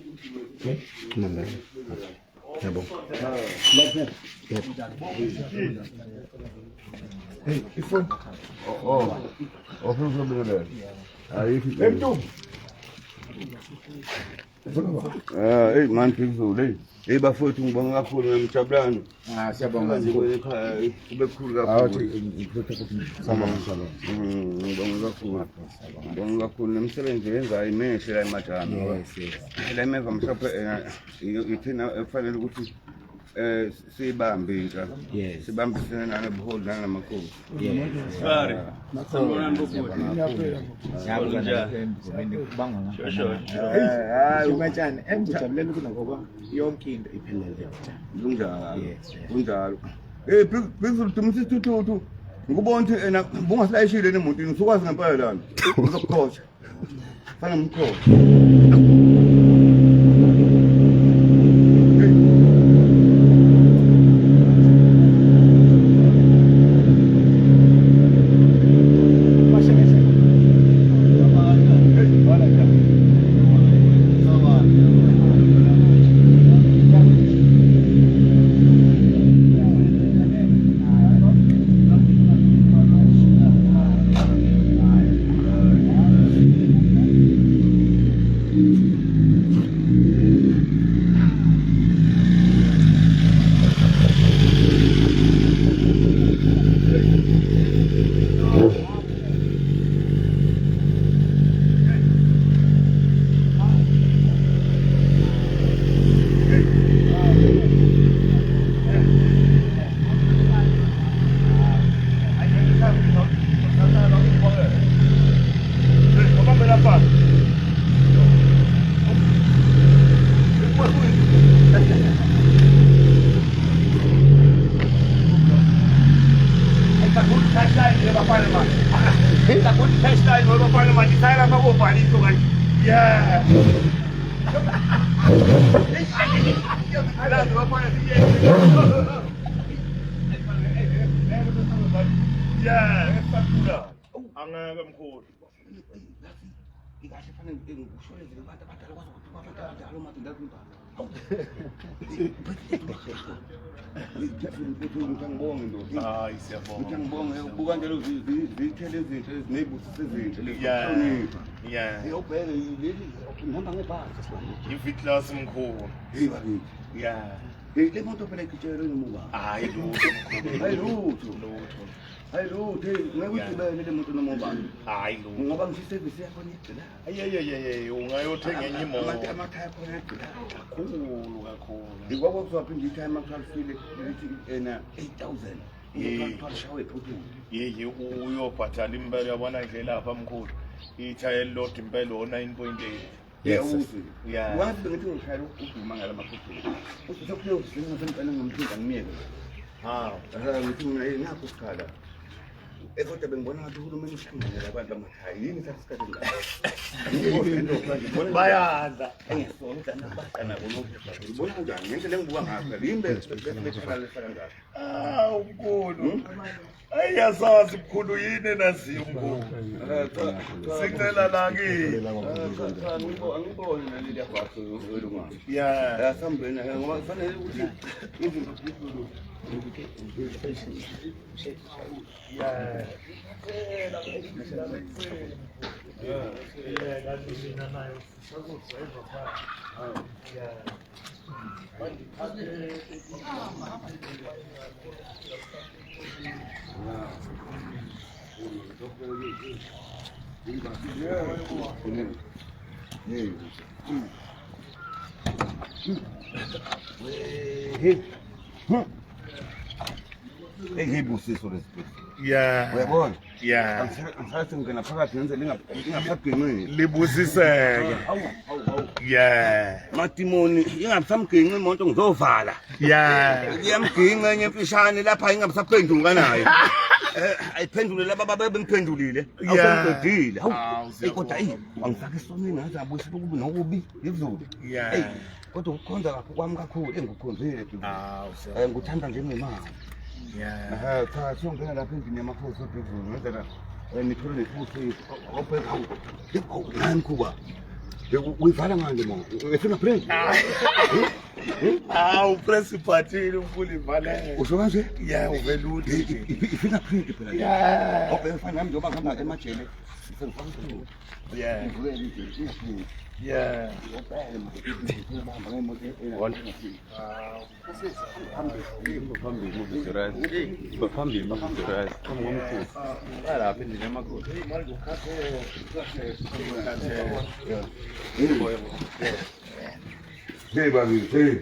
Namba. Yabo. Hey, iphone. Ofuna ukubona ayithi Emntu. hey man phezulu hey bafowethu ngibonga kakhulu ngemjabulano Siyabonga ekhaya kube kukhulu kakhulu ngibonga kakhulu nemsebenzi yenzayo imehle la eMajana la emeva mhlophe ithina efanele ukuthi sibambe intsha sibambisene nanebuholi nangamakhosi Sorry. Machane emjabulela ukunagoba yonke into iphelele kunjalo hey phezulu dumisa isithuthu ngikubona ukuthi ena bungasilashile nemotini usukwazi ngempela lana uzokukhosha fana umkhosha angeke mkhulu ikahle fanele ngikushwele abantu abadala kwazi ukuthi abadala manje ngiyabonga ndoda hayi siyabonga ngibonga ubuka njalo zithele izinto ezinebusise izinto yeah ubheke leli ngihamba ngebhasi i-class mkhulu hey bakithi yeah le moto phela igitshele ngoba hayi lutho hayi lutho ngekugibele le moto noma ubani hayi lutho ngoba ngiyiservice yakho nigcina ayeyeyeye ungayothenga enye imoto amathaya khona agcina kakhulu ngoba kuzophinde i-time akufile lithi ena 8000 shawe phezulu yeye uyobhatala impela yabona nje lapha mkhulu ithaya lot impela o 9.8 yeah yeah wathi ngithi ngishayela ukuduma ngala maphuthu uzokuyo ngizempela ngomthinta ngimiyeke ngithi mina nakho isikhala kodwa bengibona ngathi uhulumeni uhlanganyela abantu amakhaya yini isikhathi la bayadla engisonke nabaqana ngibona kanjani ngendlela engibuka ngayo yimbe bethakala lefaka ngayo umkhulu ayasazi mkhulu yini naziyo mkhulu sicela la kimi angiboni naleli yabhaso welunga yeah yasambeni ngoba kufanele ukuthi izinto yeah Busiso lesibhedlela. Yeah. Uyabona? Yeah. Angisathi ngingena phakathi ngenze lingaphagenqini. Libusiseke. Hawu. Yeah. Matimoni ingabisamgenqi imoto ngizovala. Yeah. Iyamginqa enye emfishane lapha ingabisaphenduka nayo. Ayiphendule laba babengiphendulile. Awusengiqedile. Hawu. Kodwa angifake isonini ngaze abuyise ukubi nokubi izulu. Yeah. Kodwa ukukhonza lapho kwami kakhulu engikhonzile. Ngikuthanda njengemali. Yeah. Cha siyongena lapha endlini yamakhosi ophezulu ngenzela nithole nethuthi ophe nani kuba uyivala manje mo efuna print Upress iphathile umfuli ivalele. usho kanje Yeah, uveluthi. ifuna print phela Yeah. ophe mfana nami njengoba ngihamba emajele Yeah. Yeah. Hey, baby, hey.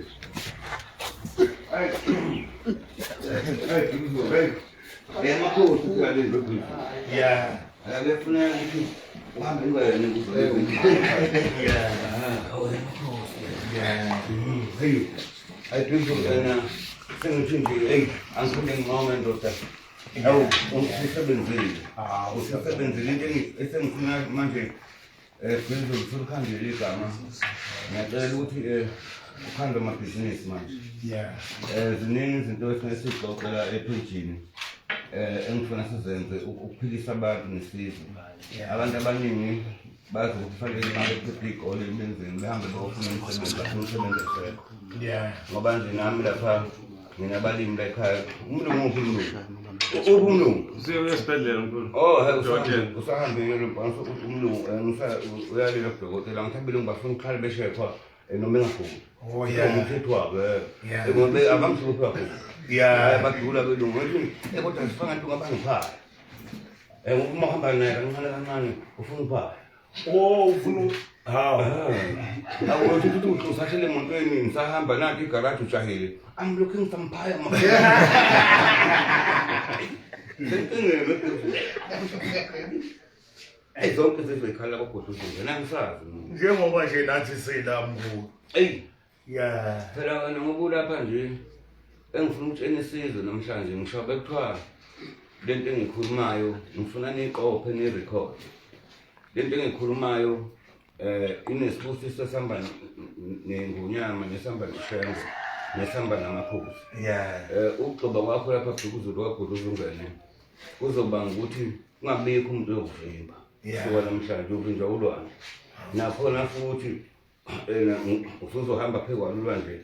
Yeah. Ukhanda amabhizinisi manje. Yeah. Ziningi izinto esizixoxela ephejini engifuna sizenze ukuphilisa abantu nesizwe. Abantu abaningi bazi ukuthi kufanele babe igole benzeni behambe bofuna umsebenzi esekho. Yeah. Ngoba nje nami lapha nginabalimi la ekhaya umlungu umlungu Siyesibhedlela mkhulu. Usahambe ngelombanso umlungu uyalila kudokotela ngithabile ngibafuna ukhale beshepha noma engakhuli. Oh yeah. Umthetho wabo. Yeah. Ngoba abamhluphi kakhulu. Yeah. Badula belungu ngithi kodwa sifanga into ngabangiphaya. Uma uhamba naye kancane ufuna uphaya. Ufuna Awuthi ukuthi usahlele emontweni ngisahamba nathi igarage ujahile. I'm looking some pie my. Zonke zezikhala kwagoduzile nangisazi. njengoba nje nathi sila mkhulu. Yeah. Phela ngoba lapha nje engifuna ukutshena isizwe namhlanje ngishobe kuthiwa lento engikhulumayo ngifuna niqophe ni-record. Lento engikhulumayo inesibusiso esihamba nengonyama nesihamba neshenze nesihamba namakhosi. Yeah. Ukugcoba kwakho lapha Bhekuzulu kwaGuduza ungene kuzoba ukuthi ungabikho umuntu oyokuvimba. Kusuka namhlanje uvinjwa ulwane. Nakhona futhi usuzohamba phekwalulwa nje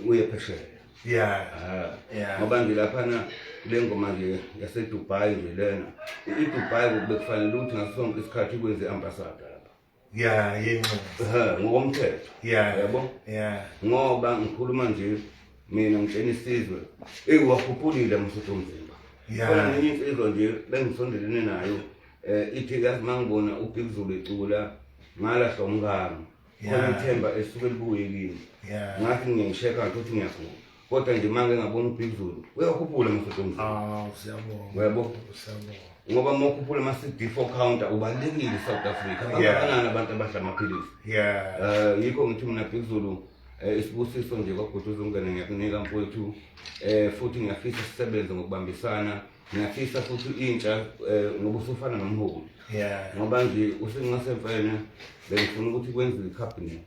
uye phesheya. Yeah. Ngoba nje laphana le ngoma nje yaseDubai nje lena iDubai bekufanele ukuthi ngasonke isikhathi kwenze ambassador lapha. Yeah, yinqobo. Ngokomthetho. Yabo? Yeah. Ngoba ngikhuluma nje mina ngitshena isizwe wakhuphulile msuthu umzimba. Khona ngenye insizwa nje bengisondelene nayo ithi yazi mangibona uBhekuzulu ecula ngalahla umngamo. Khona ithemba esuke libuye kimi. Ngathi ngiyisheka ukuthi ngiyagula. Kodwa nje manje ngabona uBhekuzulu uyakhuphula msuthu umzimba. Siyabonga. Yabo? Siyabonga. Ngoba mawukhuphula ama-CD4 counter ubalekile South Africa. Abangakanani abantu abadla amaphilisi. Yeah. Yikho ngithi mina Bhekuzulu isibusiso nje kwaGuduza ungene ngiyakunika mfowethu futhi ngiyafisa sisebenze ngokubambisana ngiyafisa futhi intsha ngoba usufana nomholi. Yeah. Ngoba nje usengasemfene bengifuna ukuthi kwenziwe icabinet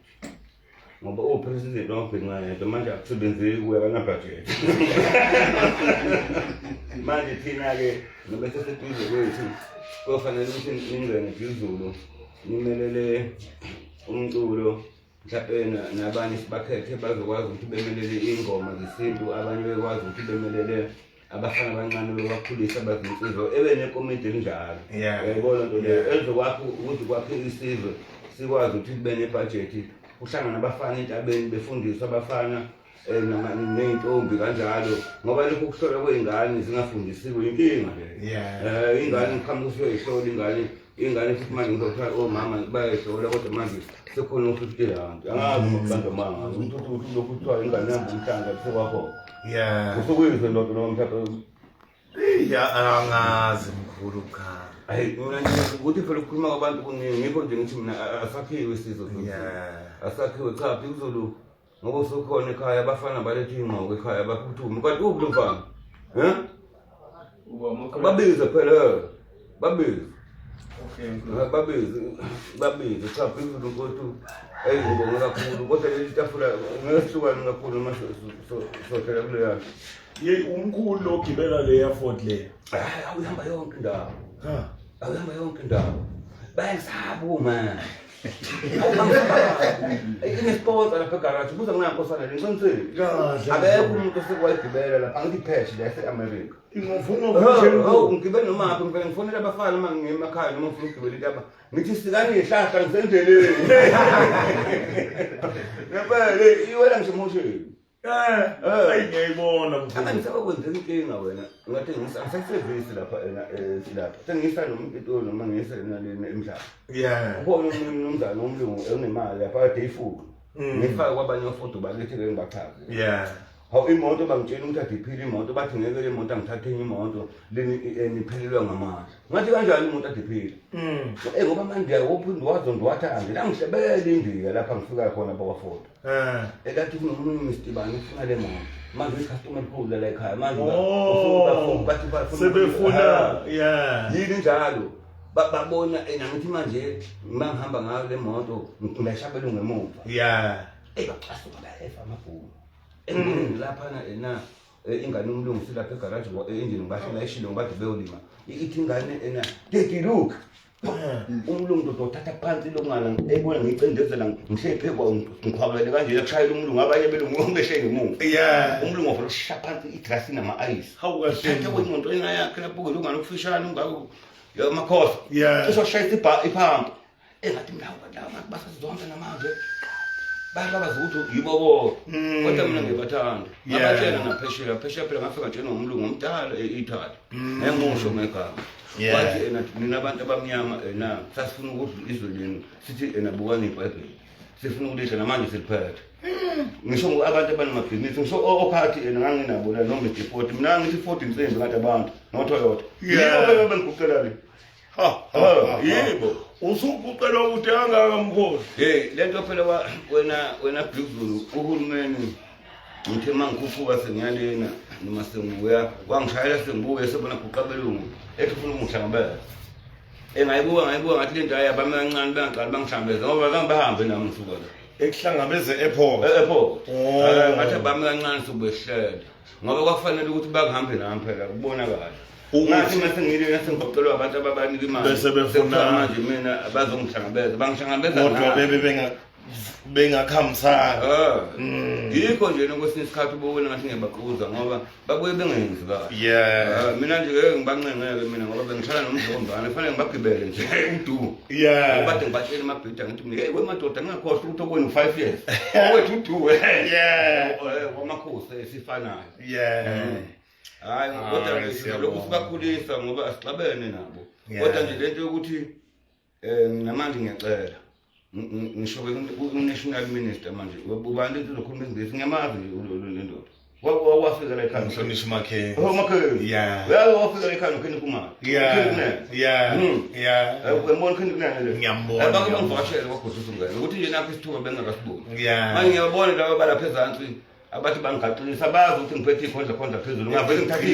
ngoba upresident wabhenqayo manje akusebenzeki kuya kana budget. Manje thina ke ngoba sesiphile kwethu kufanele ukuthi ingene Bhekuzulu nimelele umculo mhlawumbe nabanye sibakhethe bazokwazi ukuthi bemelele ingoma zesintu abanye bekwazi ukuthi bemelele abafana abancane lobakhulisa abazinsizwa nekomiti elinjalo Yeah. yayibona nto Yeah. leyo elizokwakho ukuthi kwakhe isizwe sikwazi ukuthi kube nebhajethi kuhlangana abafana entabeni befundiswa abafana ney'ntombi kanjalo ngoba lokhu kuhlolwa kwey'ngane zingafundisiwe inkinga Yeah. ingane ngikhambe kusuyoyihlola ingane futhi manje ngizothiwa omama bayayihlola kodwa manje sekhona u-50 angazi ngokubantu manga umthuthuthi lokhu kuthiwa ingane yami umhlanga kusekwakhona Yeah. usukuyizwe lonto noma mhlawumbe Yeah, angazi mkhulu cha. hayi mina ngithi ukuthi phela ukukhuluma kwabantu kuningi ngikho nje ngithi mina asakhiwe isizwe Yeah. asakhiwe cha phezulu ngoba usukhona ekhaya abafana balethe ingqoko ekhaya baphuthuma kanti uphi lo mfana babize phela babize babize cha phezulu nkotu ngibonge kakhulu kodwa leli tafula ngehlukani kakhulu uma sohlela kule yakhe Ye umkhulu ogibela le airport le. awuhamba yonke indawo Ha. awuhamba yonke indawo bayasaba uma inesport lapha egarage buza nginankosana lenqinisile Kahle. abekho umuntu osekwayigibela lapha angithi pheshe la ese-America Ingofuna ukuthi ngigibele nomaphi ngivele ngifonela abafana uma ngemakhaya noma ngifuna ukugibela into yaba ngithi sikani ngehlahla ngisendleleni ngempela iwela ngisemosheni hayi ngiyayibona mkhulu. angisabakwenza inkinga wena ngathi angisayisevisi lapha lapha sengiyisa nomuntu noma ngiyisa nalena emhlaba Yeah. ubona umnumzana omlungu enemali lapha kade ifuku ngifake kwabanye abafundi bakithi ke ngibachaze Yeah. hawu imoto bangitshela ukuthi adiphile imoto bathi ngeke le moto angithathe enye imoto niphelelwe ngamandla ngathi kanjani imoto adiphile ngoba manje wophinde wazondi wathande la ngihlebele indiya lapha ngifika khona bakwafoto ekathi kunomunye mistibani ufuna le moto manje i-customer likhulu la ekhaya manje bathi Sebefuna. Yeah. yini njalo babona ngithi manje mangihamba ngayo le moto ngilayishabela ngemuva Yeah. bacasuka bayefa amabhuku laphana ingane umlungu silapha egaraji endlini ngibashela eshilo ngibade beyolima ithi ingane daddy look umlungu dodothatha phansi lokungana ebona ngicindezela ngishephekwa ngikhwabele kanje kushayela umlungu abanye belungu ngebeshe ngemuva Yeah. umlungu wafuna ukushaya phansi igrasi nama-ayisi How was thathe kwenyonto yakhe lapho kelungane ukufishane ungako amakhosa Yeah. esoshayisa iphampa engathi mlawu basazonke namanje bayabaza ukuthi yibo kodwa mina ngibathanda Yeah. abatshela naphesheya phesheya phela ngafika nje nomlungu omdala e-Italy engisho ngegama Yeah. wathi nina abantu abamnyama sasifuna ukuthi izwe lenu sithi bukani iBhayibheli sifuna ukulidla namanje siliphethe ngisho abantu abanamabhizinisi ngisho ophathi nganginabo la noma i-40 mina ngithi 40 insimbi ngathi abantu no-Toyota Yeah. yibo bengiguqela le yibo usukucela ukuthi angaka mkhulu. lento phela wena Bhizulu uhulumeni ngithe mangikhuphuka sengiyalena noma sengibuya kwangishayela sengibuye sebona guqabelungu ethi ufuna ungihlangabeza ngayibuka ngathi lento hayi abami kancane bengaqala bangihlambeze ngoba bangibahambe nami ngisuka la Ekuhlangabeze airport. e-airport Oh. ngathi abami kancane sobehlela ngoba kwakufanele ukuthi bangihambe nami phela kubonakala Ukuthi- ngathi mase ngilena sengigoqelwa abantu ababanika imali Bese befuna- Sekuthiwa manje mina bazongihlangabeza bangihlangabeza Kodwa ngani? bebe bengakhambisana. Yikho nje kwesinye isikhathi ubona ngathi ngiyabaquza ngoba babuye bengenzi kahle Yeah. mina nje ngeke ngibancenceke mina ngoba bengishala nomdlombane kufanele ngibagibele nje udu Yeah. bade ngibatshela amabhida ngithi mina hey wemadoda ngingakhohlwa ukuthi okwenu 5 years owethu udu Yeah. wamakhosi sifanayo Yeah. hayi kodwa nje siyabonga. lokhu sibakhulisa ngoba asixabene nabo Yeah. kodwa nje lento yokuthi namanje ngiyacela ngisho ku-national minister manje ubani lento zokhuluma isingisi ngiyamazi le ndoda wafika la ekhaya Mhlonishwa Makhenge. Makhenge Yeah. wafika la ekhaya nokheni kumali Yeah. Yeah. Yeah. uyambona kheni kunene le Ngiyambona. bakubangivakashele kwagodusa ungane ukuthi nje napho isithuba bengakasiboni Yeah. manje ngiyabona laba balapha ezansi abathi bangigaqilisa bazi ukuthi ngiphethe ikhondla phezulu ngavele ngithathe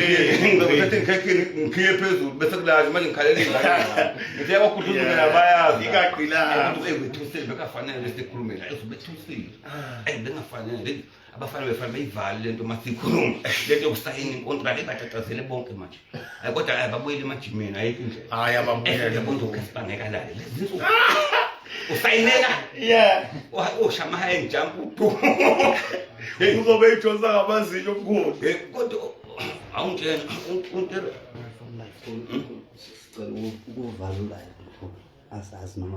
ngikhiye phezulu bese kulazi manje ngikhalela ingane ngithi yabakhudluza ungane abayazi Ingaqilanga. bethusile bekafanele sikhulume la bethusile bengafanele abafana befana bayivale lento masikhuluma lento yokusayina inkontrakt ebatatazele bonke manje kodwa babuyele emajimeni ayikho indlela Hayi ababuyele. yabona ukhasibaneka la usayineka Yeah. ushama high jump udu Uzobe ijosa ngamazinyo mkhulu. kodwa awungitshela untela Sicela ukuvalula asazi noma